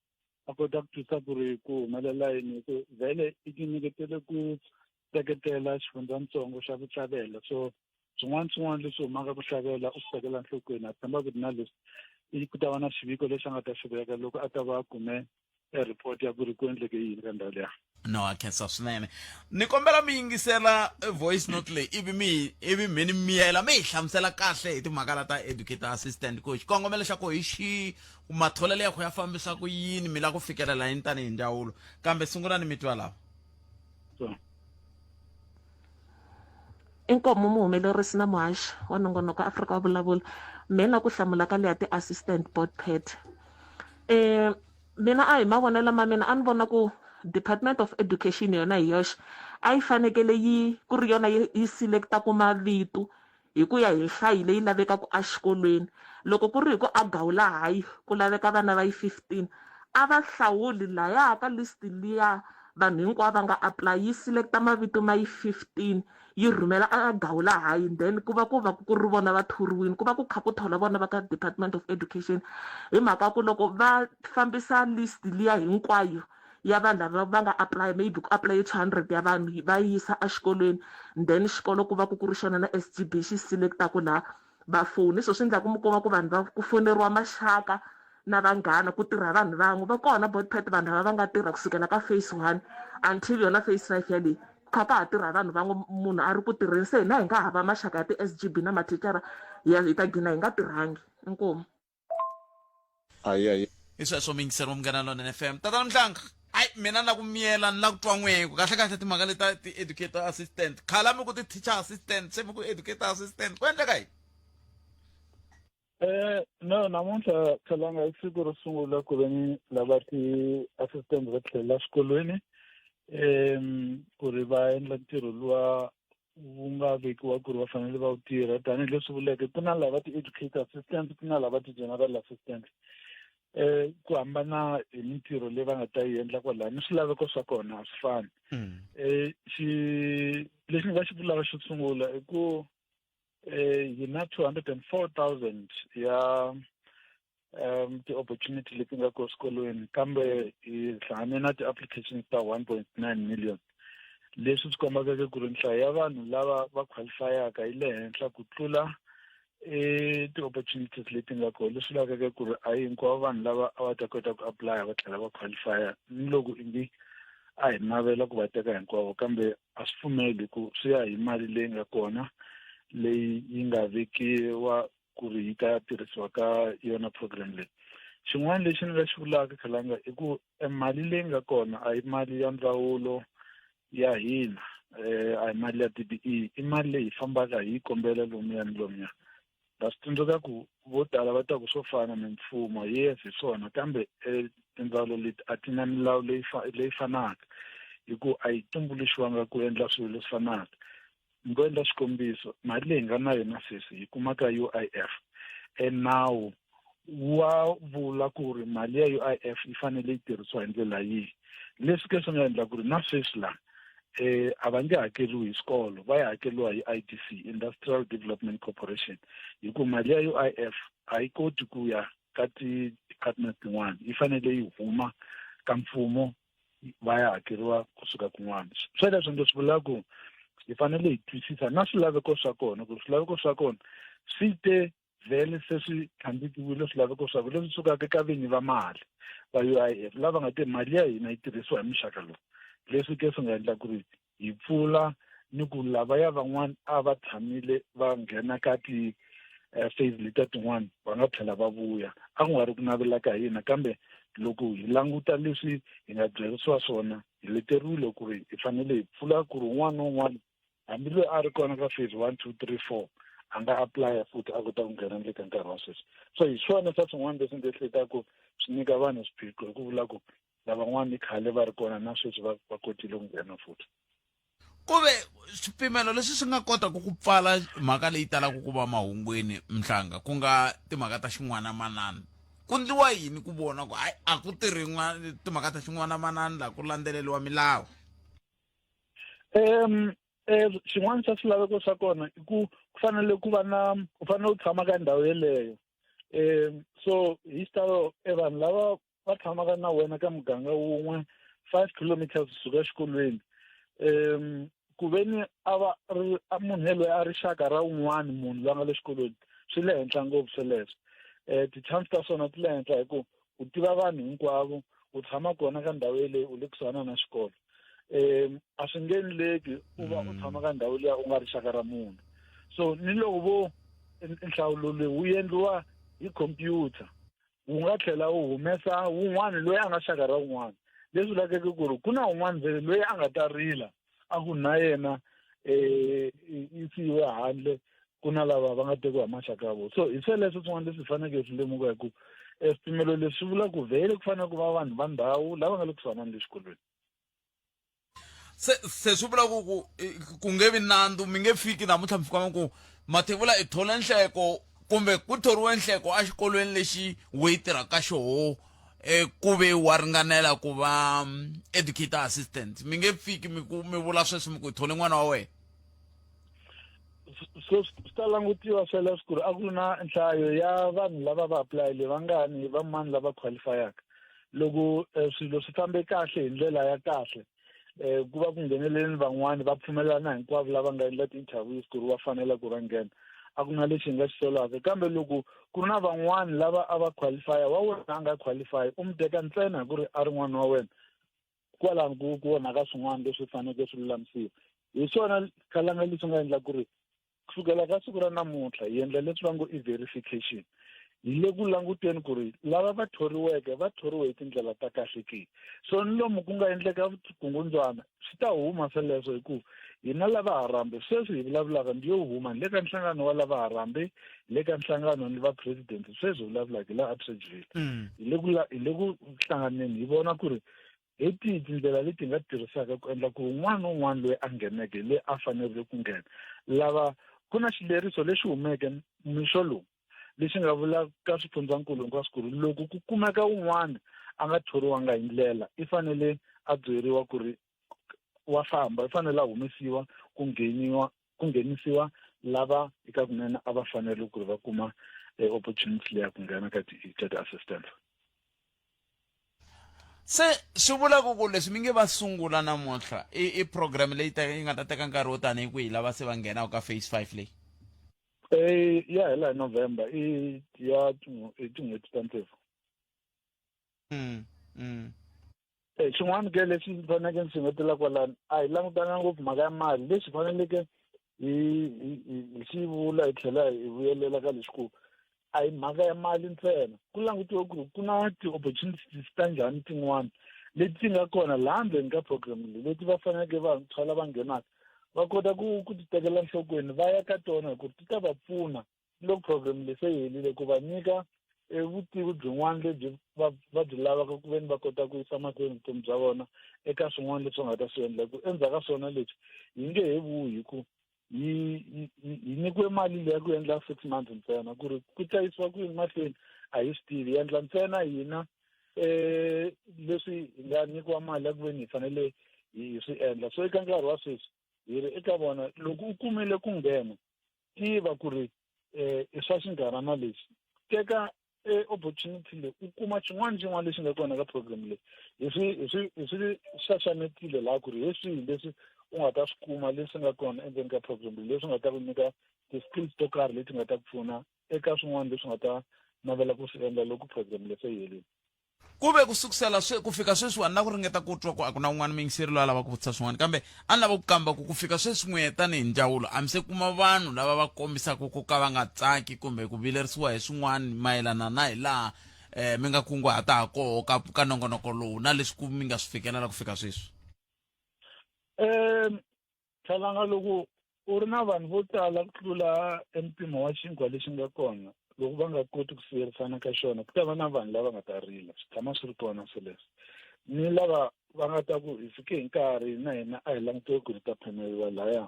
a kota ku twisisa ku ri ku humelela yini ku vhele i tinyiketele ku teketela xifundzatsongo xa ku tlhavela so swin'wana leswi humaka ku tlhavela u swi tekela nhlokweni a tshemba ku ri na leswi i ku ta va na xiviko lexi a nga ta xi veka loko a ta va a kume report ya ku ri ku endleke yini ka ndhawu leya. No akhensa swinene ni kombela mi yingisela voice note leyi ivi mi ni miyela mi hi hlamusela kahle hi timhaka ta educator assistant ku xikongomelo xa ku hi xi matholelo ya ku ya fambisa ku yini mi la ku fikelela yini tanihi ndzawulo kambe sungulani mi twa lava. Inkomo muhumelerisi na muhaxi wa nongonoko Afrika wa vulavula mina ku hlamula ka leya ti-assistant board pet mina a hi mavonelo ma mina a ni vona ku Department of Education yona hi yoxe a yi fanekele ku ri yona yi selectaku mavito hi ku ya hi nhlayo leyi lavekaka exikolweni loko ku ri hi ku a Gawula High ku laveka vana va yi 15 a va hlawuli laya ka list liya vanhu hinkwavo va nga apply yi selecta mavito ma yi 15 yi rhumela a Gawula High then ku va ku ri vona va thoriwini ku va ku kha ku thola vona va ka Department of Education hi mhaka ku loko va fambisa list liya hinkwayo ya vanhu lava va nga apply maybe ku apply 200 ya vanhu va yisa exikolweni then xikolo ku va ku ri xona na SGB xi selectaku laha va foni so swi endla ku mi kuma ku vanhu va ku foneriwa maxaka na vanghana ku tirha vanhu van'we va kona board pet vanhu lava va nga tirha kusukela ka phase 1 until yona phase 5 ya leyi kha ka ha tirha vanhu van'we munhu a ri ku tirheni se hina hi nga hava maxaka ya ti-SGB na mathicara hi ta gina hi nga tirhangi inkomu. I sweswo mi yingiseriwa Munghana Lonene FM tatana Mhlanga mina na ku miyela ni la ku twa n'weku kahle timhaka leta ti-educator assistant khala mi ku ti-teacher assistant se mi ku educator assistant ku endleka yini? No namuntlha Khalanga i siku ro sungula ku ve ni lava ti-assistant va tlhelela xikolweni ku ri va endla ntirho luwa wu nga vekiwa ku ri va fanele va wu tirha tanihileswi vuleke ku na lava ti-educator assistant ku na lava ti-general assistant ku hambana hi mintirho leyi va nga ta yi endla kwalaya ni swilaveko swa kona a swi fani lexi ni nga xi vulaka xo sungula i ku hi na 204,000 ya ti-opportunity leti nga ko swikolweni kambe hi hlangane na ti-applications ta 1.9 million leswi swi kombaka ku ri nhlayo ya vanhu lava va qualifyaka yi le henhla ku tlula ti-opportunities leti nga kona leswi lavaka ku ri a hi hinkwavo vanhu lava a va ta kota ku apply va tlhela va qualifya ni loko ingi a hi navela ku va teka hinkwavo kambe a swi pfumeli ku swi ya hi mali leyi nga kona leyi yi nga vekiwa ku ri yi ta tirhisiwa ka yona program leyi. Xin'wana lexi ni nga xi vulaka Khalanga i ku mali leyi nga kona a hi mali ya ndzawulo ya hina a hi mali ya DBE i mali leyi fambaka hi kombela lomuya ni lomuya va swi tsundzuka ku vo tala va ta ku swo fana ni mfumo yes hi swona kambe tindzawulo leti a ti na milawu leyi fanaka hi ku a yi tumbuluxiwanga ku endla swilo leswi fanaka ni ngo endla xikombiso mali leyi nga na yona sweswi hi kuma ka UIF nawu wa vula ku ri mali ya UIF yi fanele yi tirhisiwa hi ndlela yihi leswi ke swi nga endla ku ri na sweswi la a va nge hakeriwi hi xikolo, va ya hakeriwa hi IDC, Industrial Development Corporation. Hi ku mali ya UIF a yi koti ku ya ka ti-department tin'wana, yi fanele yi huma ka mfumo va ya hakeriwa kusuka kun'wana. Sweleswo ndo swi vula ku hi fanele hi twisisa na swilaveko swa kona, ku swilaveko swa kona swi te vhele se swi tlhandlekiwile swilaveko swa ku leswi sukaka eka vinyi va mali va UIF lava nga te mali ya hina yi tirhisiwa hi muxaka lowu. Leswi ke swi nga endla ku ri hi pfula ni ku lavaya van'wana a va tshamile va nghena ka ti-phase leta tin'wana va nga tlhela va vuya, a ku nga ri ku navela ka hina. Kambe loko hi languta leswi hi nga byerisiwa swona hi leteriwile ku ri hi fanele hi pfula ku ri un'wana na un'wana hambi loyi a ri kona ka phase 1 2 3 4 a nga apply futhi a kota ku nghena le ka nkarhi wa sweswi. So hi swona swa swin'wana leswi ndzi ehleketaku swi nyika vanhu swiphiqo hi ku vula ku lavan'wana i khale va ri kona na sweswi va kotile ku nghena futhi. Kuve swipimelo leswi swi nga kota ku pfala mhaka leyi talaka ku va mahungwini Mhlanga ku nga timhaka ta xin'wana manana, ku ndliwa yini ku vona ku a ku tirhiwa timhaka ta xin'wana manana la ku landzeleliwa milawu? Xin'wana xa swilaveko swa kona i ku fanele ku va na, u fanele u tshama ka ndhawu yeleyo. So hi xitalo vanhu lava va tshamaka na wena ka muganga wun'we 5 kilometers kusuka exikolweni, ku veni munhu yeloye a rixaka ra un'wana munhu loyi a nga le xikolweni swi le henhla ngopfu sweleswo. Ti-chance ta swona ti le henhla hi ku u tiva vanhu hinkwavo, u tshama kona ka ndhawu yeleyi, u le kusuhana na xikolo. A swi nge endleki u va u tshama ka ndhawu liya u nga rixaka ra munhu. So ni loko vo nhlawulo lowu wu endliwa hi computer, wu nga tlhela wu humesa wun'wana loyi a nga xaka ra un'wana. Leswi vulakeke ku ri ku na un'wana vhele loyi a nga ta rila a ku na yena i siyiwe handle, ku na lava va nga tekiwa hi maxaka ya vona. So hi sweleswo swin'wana leswi hi faneleke hi swi lemuka hi ku swipimelo leswi swi vula ku vhele ku fanele ku va vanhu va ndhawu lava nga le kusuhana na le xikolweni. Se swi vula ku nge vi nandzu, mi nge fiki namuntlha mi fika ku Mathebula i thole nhleko kumbe ku thoriwe nhleko a xikolweni lexi we yi tirhaka xoho ku ve wa ringanela ku va educator assistant, mi nge fiki mi vula sweswi mi ku hi thole n'wana wa wena? So swi ta langutiwa sweleswo ku ri a ku na nhlayo ya vanhu lava va aplayile vangani va mani lava qualifyaka. Loko swilo swi fambe kahle hi ndlela ya kahle, ku va ku ngheneleni van'wani va pfumelelana hinkwavo lava nga endla ti-interviews ku ri va fanele ku va nghena, a ku na lexi hi nga xi solaka. Kambe loko ku ri na van'wani lava a va qualify wa wena a nga qualify, u mi teka ntsena ku ri a ri n'wana wa wena, kwalano ku vonaka swin'wana leswi faneleke swi lulamisiwa. Hi swona khalanga leswi nga endla ku ri kusukela ka siku ra namuntlha hi endla leswi va ngo i verification. Hi le ku languteni ku ri lava va thoriweke va thoriwe hi tindlela ta kahle ke. So ni lomu ku nga endleka vukungundzwana swi ta huma sweleswo hi ku hina lava Harambee sweswi hi vulavulaka ndi yo huma le ka nhlangano wa lava Harambee, le ka nhlangano ni va president sweswi hi vulavulaka hi la Atteridgeville. Hi le ku hlanganeni hi vona ku ri hi tihi tindlela leti hi nga tirhisaka ku endla ku un'wana na un'wana loyi a ngheneke le a fanele ku nghena. Lava ku na xileriso lexi humeke mixo lowu lexi nga vula ka swifundzankulu hinkwaswo ku ri loko ku kumeka un'wana a nga thoriwanga hi ndlela i fanele a byeriwa ku ri wa famba, i fanele a humesiwa ku nghenisiwa lava eka kunene a va fanele ku ri va kuma opportunity leya ku nghena ka ti-assistant. Se swi vula ku leswi mi nge va sungula namuntlha i program leyi yi nga ta teka nkarhi wo tani hi kwihi lava se va nghenaka ka phase 5 leyi? Ya hela hi November i ya tin'hweti ta ntsevu. Xin'wana ke lexi hi faneleke ni xingetela kwalano a hi langutana ngopfu mhaka ya mali, leswi faneleke hi xi vula hi tlhela hi vuyelela ka lexi ku a hi mhaka ya mali ntsena, ku langutiwa ku ri ku na ti-opportunities ta njhani tin'wana leti nga kona laha ndzeni ka program leyi leti va faneleke vantshwa lava nghenaka va kota ku ti tekela nhlokweni va ya ka tona hi ku ti ta va pfuna loko program leyi se yi helile ku va nyika vutivi byin'wana lebyi va byi lavaka ku veni va kota ku yisa mahlweni vutomi bya vona eka swin'wana leswi va nga ta swi endla. Ku endzhaku ka swona leswi hi nge he vuyi hi ku hi nyikiwe mali leyi ku endla 6 months ntsena ku ri ku tlayisiwa ku yini mahlweni a hi swi tivi, hi endla ntsena hina leswi hi nga nyikiwa mali ya ku veni hi fanele hi swi endla. So eka nkarhi wa sweswi hi ri eka vona loko u kumile ku nghena tiva ku ri i swa xinkarhana lexi, teka opportunity leyi u kuma xin'wana lexi nga kona ka program leyi. Hi swi xaxametile laha ku ri hi swihi leswi u nga ta swi kuma leswi nga kona endzeni ka program leyi, leswi nga ta ku nyika ti-skills to karhi leti nga ta ku pfuna eka swin'wana leswi nga ta navela ku swi endla loko program leyi se yi herile. Ku ve ku sukusela ku fika sweswiwani na ku ringeta ku twa ku a ku na un'wana mingiseri loyi a lava ku vutisa swin'wana, kambe a ni lava ku kamba ku fika sweswi n'we tanihi ndzawulo a mi se kuma vanhu lava va kombisaka ku ka va nga tsaki kumbe ku vilerisiwa hi swin'wana mayelana na hi laha mi nga kunguhataka koho ka nongonoko lowu na leswi ku mi nga swi fikelela ku fika sweswi? Thalanga loko u ri na vanhu vo tala ku tlula mpimo wa xinkwa lexi nga kona, loko va nga koti ku siyerisana ka xona ku ta va na vanhu lava nga ta rila, swi tshama swi ri kona sweleswo. Ni lava va nga ta ku hi fike hi nkarhi na hina a hi languteke ku ri ta phameriwa laya,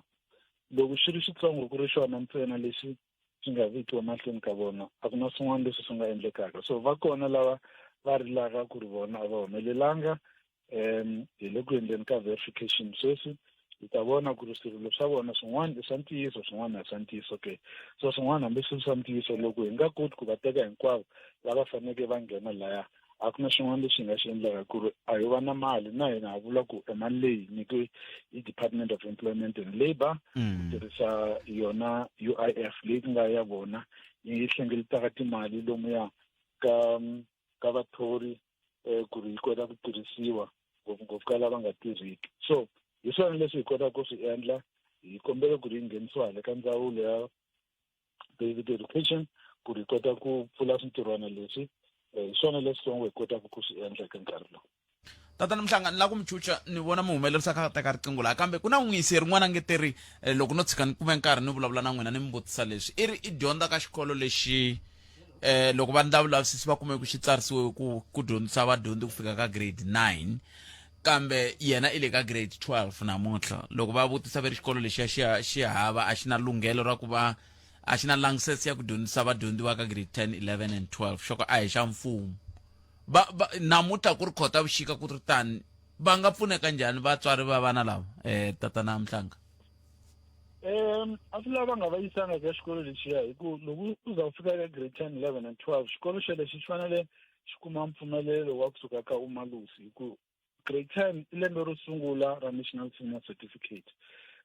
loko xi ri xitsongo ku ri xona ntsena lexi xi nga vekiwa mahlweni ka vona, a ku na swin'wana leswi swi nga endlekaka. So va kona lava va rilaka ku ri vona a va humelelanga, hi le ku endleni ka verification sweswi hi ta vona ku ri swirilo swa vona swin'wana i swa ntiyiso swin'wana a swa ntiyiso ke. So swin'wana hambi swi swa ntiyiso loko hi nga koti ku va teka hinkwavo lava faneleke va nghena laya, a ku na xin'wana lexi hi nga xi endlaka ku ri a hi va na mali na hina ha vula ku mali leyi nyikiwe hi Department of Employment and Labour ku tirhisa yona UIF leyi ku nga ya vona yi hlengeletaka timali lomuya ka vathori ku ri yi kota ku tirhisiwa ngopfungopfu ka lava nga tirhiki. So hi swona leswi hi kotaka ku swi endla, hi kombela ku ri yi nghenisiwa le ka ndzawulo ya basic education ku ri hi kota ku pfula swintirhwana leswi, hi swona leswitsongo hi kotaka ku swi endla eka nkarhi lowu. Tatana Mhlanga, ni la ku mi chucha ni vona mi humelerisa ka teka riqingho laha, kambe ku na n'wisi rin'wana ngeteri loko no tshika ni kume nkarhi ni vulavula na n'wina ni mi vutisa leswi i dyondza ka xikolo lexi loko va endla vulavisisi va kume ku xi tsarisiwe ku dyondzisa vadyondzi ku fika ka grade 9, kambe yena i le ka grade 12 namuntlha. Loko va vutisa va ri xikolo lexi xi hava a xi na lunghelo ra ku va a xi na license ya ku dyondzisa vadyondzi va ka grade 10, 11 and 12, xoko a hi xa mfumo. Namuntlha ku ri Khotavuxika ku ri tani, va nga pfuneka njhani vatswari va vana lava Tatana Mhlanga? A swi lava nga va yisanga ka xikolo lexiya hi ku loko u za ku fika ka grade 10, 11 and 12 xikolo xelexi xi fanele xi kuma mpfumelelo wa kusuka ka umalusi, hi ku grade 10 i lembe ro sungula ra National Senior Certificate,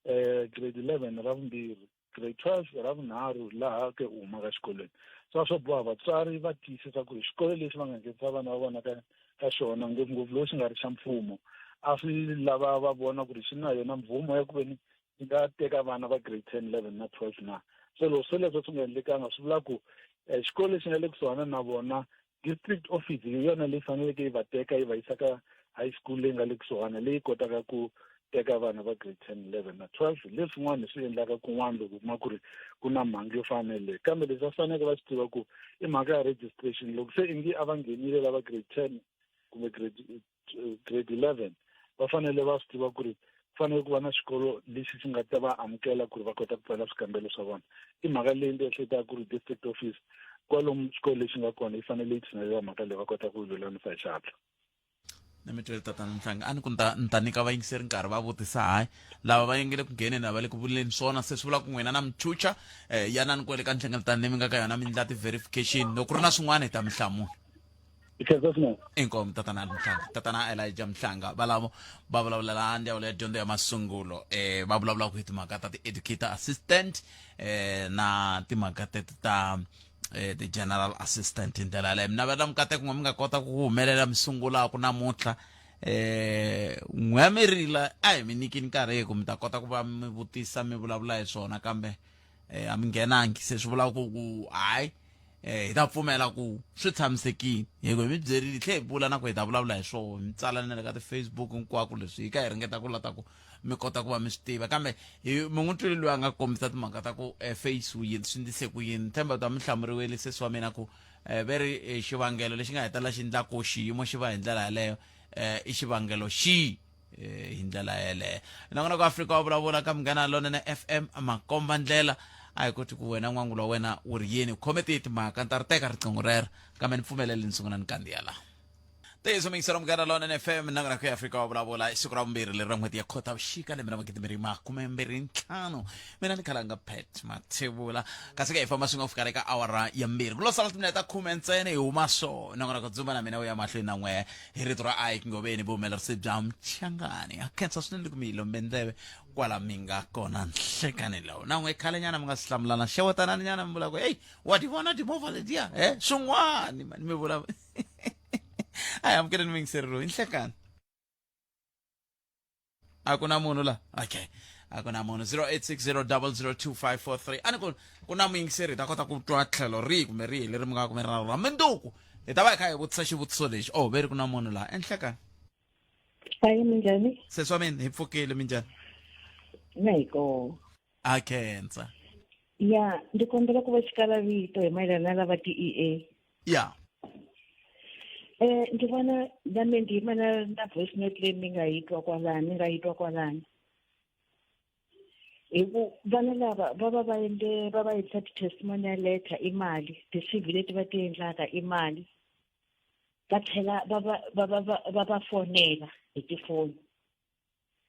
grade 11 ra vumbirhi, grade 12 ra vunharhu laha ke u huma ka xikolweni. So swo boha vatswari va tiyisisa ku ri xikolo lexi va nga nghenisa vana va vona ka xona ngopfungopfu loko xi nga ri xa mfumo, a swi lava va vona ku ri xi na yona mvumo ya ku ve ni yi nga teka vana va grade 10, 11 na 12 na. So loko sweleswo swi nga endlekanga swi vula ku xikolo lexi nga le kusuhana na vona, district office hi yona leyi faneleke yi va teka yi va yisa ka high school leyi nga le kusuhana leyi kotaka ku teka vana va grade 10, 11 na 12. Leswin'wana swi endlaka kun'wana loko kuma ku ri ku na mhangu yo fanele, kambe leswi va faneleke va swi tiva ku i mhaka ya registration. Loko se ingi a va nghenile lava grade 10 kumbe grade 11 va fanele va swi tiva ku ri fanele ku va na xikolo lexi xi nga ta va amukela ku ri va kota ku tsala swikambelo swa vona. I mhaka leyi ndzi ehleketaka ku ri district office kwalomu xikolo lexi nga kona yi fanele yi tshinela mhaka leyi va kota ku lulamisa hi xihatla. Na mi twele Tatana Mhlanga, a ni ku ni ta nyika vayingiseri nkarhi va vutisa hayi lava va yengele ku ngheneni a va le ku vuleni swona. Se swi vula ku n'wina na mi chucha yanani kwele ka nhlengeletano leyi mi nga ka yona mi endla ti-verification. Loko ku ri na swin'wana hi ta mi hlamula. Inkomu Tatana Mhlanga, Tatana Elijah Mhlanga, valavo va vulavulela ndzawulo ya dyondzo ya masungulo va vulavula ku hi timhaka ta ti-educator assistant na timhaka ta the general assistant. Hi ndlela yaleyo mina vana mi kate kun'we mi nga kota ku humelela mi sungulaka namuntlha n'we ya mi rila a hi mi nyikini nkarhi ku mi ta kota ku va mi vutisa mi vulavula hi swona, kambe a mi nghenangi. Se swi vula ku hayi hi ta pfumela ku swi tshamisekile hi ku hi mi byerile tlhe hi vula na ku hi ta vulavula hi swona, mi tsala na le ka ti-Facebook hinkwako leswi hi ka hi ringeta ku lata ku mi kota ku va mi swi tiva. Kambe hi mun'wetli loyi a nga kombisa timhaka ta ku face yini swi ndlise ku yini, tshemba ta mi hlamuriwile sesi wa mina ku veri xivangelo lexi nga hetela xi endla ku xiyimo xi va hi ndlela yaleyo i xivangelo xihi hi ndlela yaleyo. Nakona ku Afrika wa vulavula ka Munghana Lonene FM makomba ndlela a hi koti ku wena n'wangulo wa wena u ri yini khome ti timhaka ni ta ri teka riqingho rero kambe ni pfumelele ni sungula ni kandziya laha. Teso mingisela mgana lona NFM nangana ku Africa wa vulavula siku ra vumbirhi leri ra n'hweti ya Khotavuxika lembe ra 2025 mina ni khalanga Pet Mathebula kasi ke hi famba swi nga fika eka awara ya mbirhi ku lo sala timinete ta 10 ntsena hi huma so nangona ku dzumba na mina ya mahlweni na n'we hi rito ra Ike Ngobeni vuhumelerisi bya Mchangani a khensa swinene ku mi lombe ndleve kwala mi nga kona nhlekani lawo na n'we khale nyana mi nga sihlamulana xewetanani nyana mi vula ku hey wa ti vona timovha letiya swin'wani mani mi vula Ay, I'm getting wings here. Inhlekani. Akuna munhu la. Okay. Akuna munhu 0860002543. Ani kuna wings here ta kota ku twa tlhelo ri kumbe ri leri mi nga kumera ra menduku. Hi ta va hi kha hi vutisa xivutiso lexi. Oh, veri kuna munhu la. Inhlekani. Hayi minjhani? Seswa mina hi pfukile minjhani? Nayiko. Akhensa. Ya, ndikombela ku va xikala vito hi mayelana na lava ti-EA. Ya. Ndi vona nami ndiyimana na voice note leyi ni nga yi twa kwalani hi ku vana lava va va endla ti-testimonial letter i mali ti-CV leti va ti endlaka i mali va tlhela va va fonela hi tifoni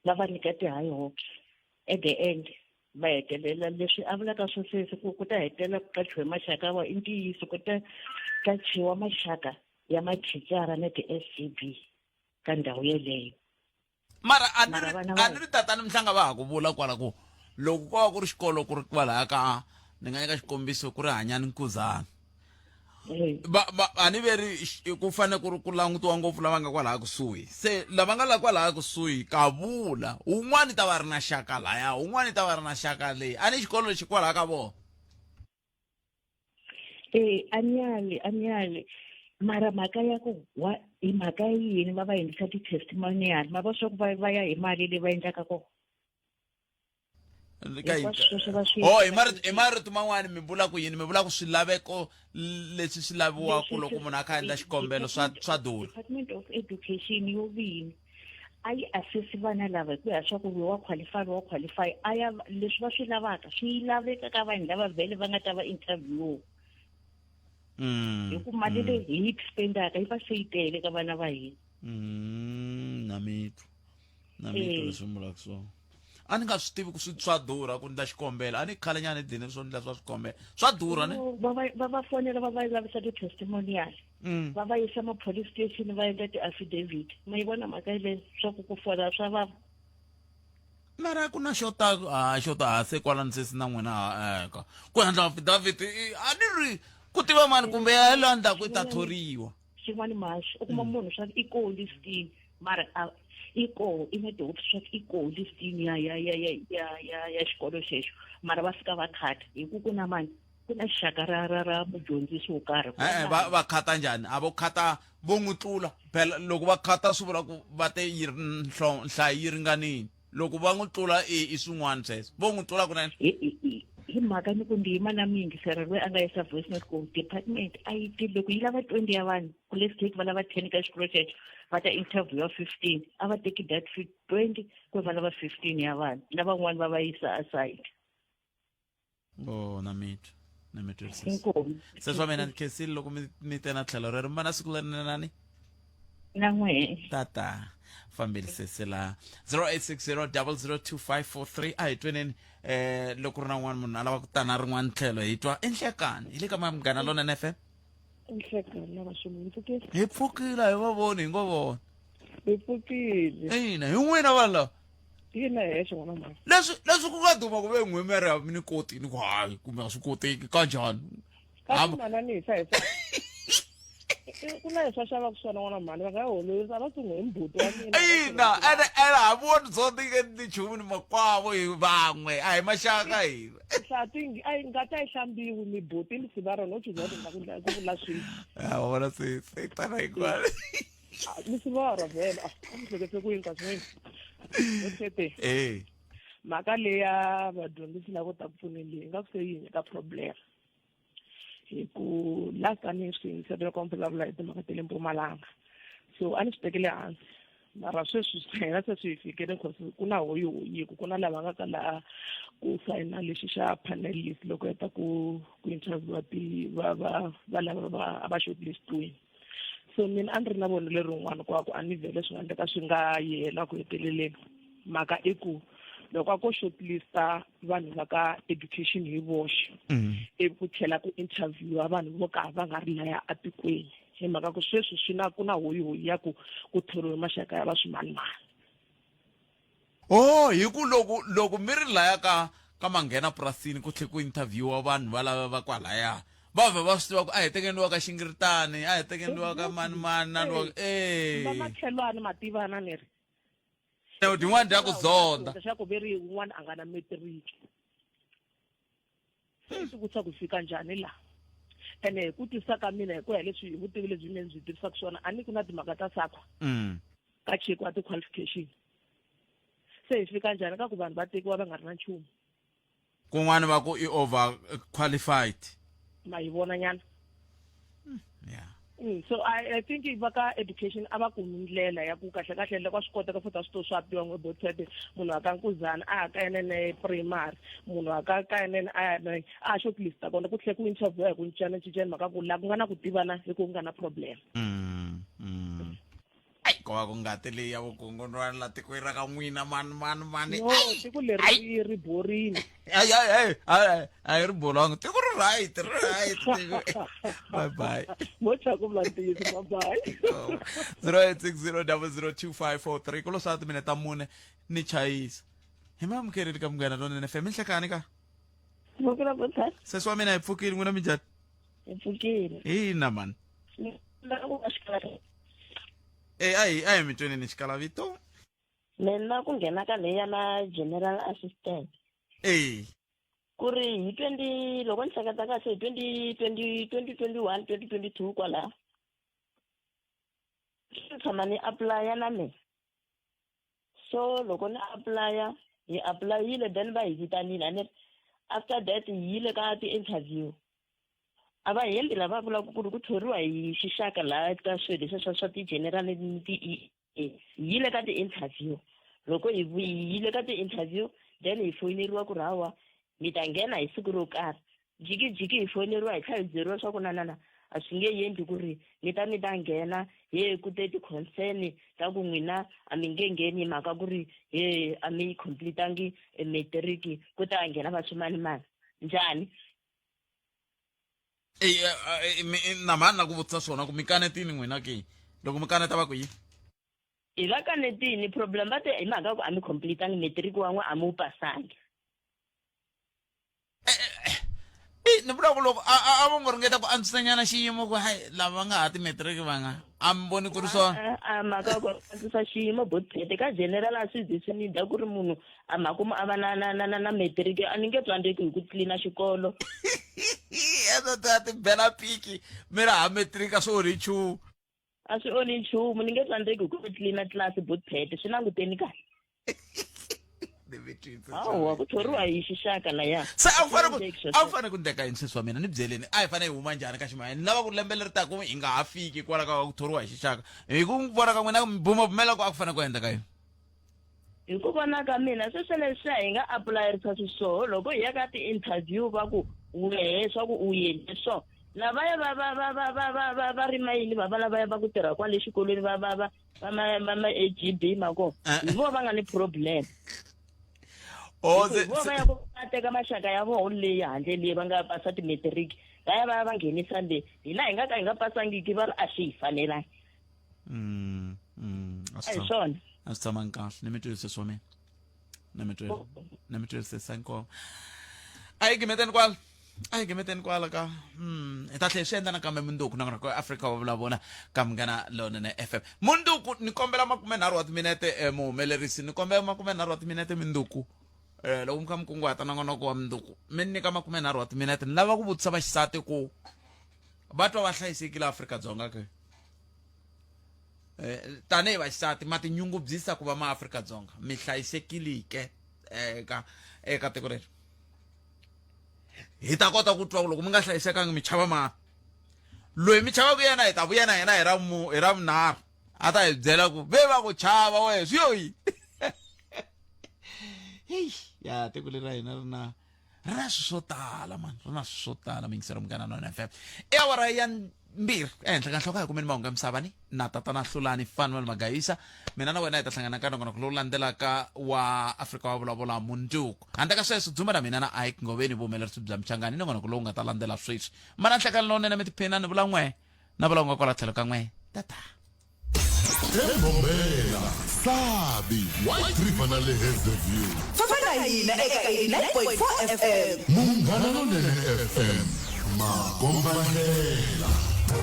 va va nyika ti-high hopes at the end va hetelela leswi a vulaka swo sweswi ku ta hetelela ku qachiwe maxaka ya i ntiyiso ku ta qachiwa maxaka ya mathicara na ti-SGB ka ndhawu yeleyo mara a ni ri tatani mhlanga va ha ku vula kwala ku loko ko va ku ri xikolo ku ri kwalaya ka ni nga nyika xikombiso ku ri Hanyani Nkuzana a ni veri ku fane ku ri ku langutiwa ngopfu lava nga kwalaya kusuhi se lava nga la kwalaya kusuhi ka vula un'wani ta va ri na xaka laya un'wani ta va ri na xaka leyi a ni xikolo lexi kwalaya ka vona anyali mara mhaka ya ku hi mhaka yini va endlisa ti-testimonial ma va swa ku va ya hi mali leyi va endlaka kona hi marito man'wani mi vula ku yini mi vula ku swilaveko leswi swi laviwaka loko munhu a kha endla xikombelo swa durha. Department of Education yo vini a yi assesi vana lava hi ku ya swa ku wa qualify a ya leswi va swi lavaka swi laveka ka vanhu lava vhele va nga ta va interview hi ku mali leyi hi yi spendaka yi va se yi tele ka vana va hina na mito leswi mi vulaka swona a ni nga swi tivi ku swa durha ku endla xikombelo a ni khale nyana dini swo endla swa swikombelo swa durha ne va va fonela va lavisa ti-testimonial va va yisa ma-police station va endla ti-affidavit ma yi vona mhaka leyi swa ku fola swa vava mara ku na xota se kwalani sesi na n'wina ku endla affidavit a ni ri ku tiva mani kumbe ya lo andla ku ta thoriwa xin'wana maxi u kuma munhu swa i ko listini mara i na tihopi swa i ko listini ya xikolo xexo mara va fika va khata hi ku ku na mani ku na xaka ra mudyondzisi wo karhi va khata njhani a vo khata vo n'wi tlula phela loko va khata swi vula ku va te yi ri nhlayo yi ringanini loko va n'wi tlula i swin'wana sweswo vo n'wi tlula kunene hi mhaka ni ku ndiyima na miyingiseri loyi a nga yisa voice note ku department a yi tivi loko yi lava 20 ya vanhu ku le state va lava 10 ka xikolo xexo va ta interview ya 15 a va teki that 20 ku va lava 15 ya vanhu lavan'wani va va yisa aside na mito seswa mina ni khensile loko mi te na tlhelo rero mbana siku leri nani na n'we tata fambelisese la 0860002543 a hi tweneni loko ri na n'wana munhu a lava ku tana rin'wana tlhelo hi twa enhlekani hi le ka Munghana Lonene FM enhlekani lava swimipfukile hi pfukile hi va voni hi ngo vona hi pfukile ina hi n'wina vanhu lava ina hexe n'wana mara leswi ku nga duma ku ve n'we mi ri mi ni kotini ku hayi kumbe a swi koteki kanjhani ku na leswi va xavaka swona n'wana mhani va nga holovisa a va tsunge hi mbuti wa mina ina ene ha voni zonke ni nchumu ni makwavo hi van'we a hi maxaka hina hlati a yi ngati a yi hlambiwi mibuti ni siva rona u chuzoti nga ku vula swilo wa vona se tana hikwale ni siva ro vhela a ni hlekete ku yini ka swin'we mhaka leyi ya vadyondzisi lavo ta pfuneni leyi nga ku se yini ka problem hi ku last a ni swi yingiserile ku vulavula hi timhaka ta le Mpumalanga so a ni swi tekele hansi mara sweswi hina se swi hi fikele because ku na hoyihoyiku ku na lava nga ka laha ku sayina lexi xa panelist loko heta ku interviewa va lava va shortlistiwini so mina a ni ri na vonelo rin'wana kwaku a ni vhele swi nga endleka swi nga yela ku heteleleni mhaka i ku loko a ko shortlista vanhu va ka education hi voxe ivi ku tlhela ku interviewa vanhu vo ka va nga ri laya a tikweni hi mhaka ku sweswi swi na ku na hoyihoyi ya ku thoriwe maxaka ya va swimanimani. Oh, hi ku loko mi ri laya ka manghena purasini ku tlhe ku interviewa vanhu va lava va kwalaya va va swi tiva ku a hi tekeniwa ka xingiritani a hi tekeniwa ka manimani na va makhelwani mativana ni ri tin'wana ta ku zonda xa ku veri un'wana a nga na metiriki swi vutisa ku fika njhani la ene ku tisa ka mina hi ku ya leswi hi vutivi lebyi mina byi tivisaka swona a ni ku na timhaka ta sakwa ka chekiwa ti-qualification se hi fika njhani ka ku vanhu va tekiwa va nga ri na nchumu kun'wana va ku i over qualified ma yi vona nyana so I think va ka education a va kumi ndlela ya ku kahle loko swi kota ka futa swi to swapiwa n'webothete munhu a ka nkuzana a ka yenene primary munhu a ka yenene a shortlista kona ku tlhe ku interview hi ku cincana mhaka ku la ku nga na ku tivana hi ku nga na problem ko va ku ngati leyi ya vukungundzwana la tikweni ra ka n'wina mani tiko leri ri borini a hi ri bolanga tiko ri right bye mo chaku vula ntiyiso bye 0860002543 kulo sa timineta mune ni chayisa hi mamukeri ka munghana lonene FM nhlekani ka mukela botha sesi wa mina hi pfukile n'wina mi njhani hi pfukile hina mani a hi mi twenini xikalavito mina ku nghena ka leya na general assistant ku ri hi 20 loko ni hleketa kahle hi 2021 2022 kwala tshama ni apply na me so loko ni apply hi applyile then va hi vitanile and after that hi yile ka ti-interview a va hembi lava vulaka ku ri ku thoriwa hi xixaka laha ka swilo leswi swa ti-general hi yile ka ti-interview loko hi yile ka ti-interview then hi foyineriwa ku ri hawa mi ta nghena hi siku ro karhi jikijiki hi foyineriwa hi tlha hi byeriwa swa ku nanana a swi nge endli ku ri mi ta nghena ku te ti-concern ta ku n'wina a mi nge ngheni hi mhaka ku ri a mi completangi metiriki ku ta nghena va swimanimani njhani na mani na ku vutisa swona ku mi kanetini n'wina ke loko mi kaneta va ku yi hi va kanetini problem va te hi mhaka ku a mi completangi metiriki wan'we a mi wu pasangi ni vula ku loko a vo ngo ringeta ku antswisanyana xiyimo ku hayi lava nga ha timetiriki va nga a mi voni ku ri swona a mhaka ku antswisa xiyimo bothete ka general a swi zi swi nida ku ri munhu a makumu a va na metiriki a ni nge tsandzeki hi ku tlilina xikolo a ti bela piki mi ri ha metiriki a swi onhi nchumu a swi onhi nchumu ni nge tsandzeki hi ku tlilina tlilasi bothete swi languteni kahle hawa ku thoriwa hi xixaka laya se a wu fane ku ndeka yini sesi wa mina ni byeleni a hi fane hi huma njhani ka ximayeni ni lava ku lembe leri taku hi nga ha fiki kwala ka ku thoriwa hi xixaka hi ku vona ka n'wina bumabumela ku a ku fane ku endla ka yini hi ku vona ka mina sweswo leswiya hi nga aplayerisa swisoho loko hi ya ka ti-interview va ku wehe swa ku u yendle so lavaya va rimayini va lavaya va ku tirha kwale xikolweni va ma-AGB mako hi vo va nga ni problem vo va ya ku va teka maxaka ya vona leyi handle leyi va nga pasa timetiriki va ya va ya va nghenisa le hina hi nga ka hi nga pasangiki va ri a swi hi fanelangi a hi swona a swi tshamangi kahle ni mi twisise swa mina ni mi twisise inkomo a hi gimeteni kwala ka hi ta tlhe swi endla nakambe munduku na ku Afrika va vulavula ka Munghana Lonene FM munduku ni kombela 30 wa timinete muhumelerisi ni kombela 30 wa timinete munduku loko mi kha mi kunguhata nongonoko wa munduku mi nyika 30 wa timinete ni lava ku vutisa vaxisati ku va twa va hlayisekile Afrika-Dzonga ke tanihi vaxisati ma tinyungubyisa ku va maAfrika-Dzonga mi hlayisekile ke eka tiko leri hi ta kota ku twa loko mi nga hlayisekangi mi chava mani loyi mi chavaku yena hi ta vuya na yena hi ra vunharhu a ta hi byela ku ve va ku chava we swi yoyi ya tiko leri ra hina rina swo tala man rina swo tala mingisela Munghana Lonene FM awara ya mbirhi ehenhla ka nhloko ya kumeni mahungu ya misava ni na tatana Hlulani Fanuel Magayisa mina na wena hi ta hlangana ka nongonoko lowu landzelaka wa Afrika wa vulavula mundzuku handle ka sweswo dzuma na mina na Ike Ngoveni vuhumelerisi bya Mchangani nongonoko lowu nga ta landzela sweswi mana nhlekani lonene mi tiphina ni vula n'we na vula n'we kwala tlhelo ka n'we tata Embombela Sabi White River na le Hazyview Fafana hina eka 89.4 FM Munghana Lonene FM Makombandlela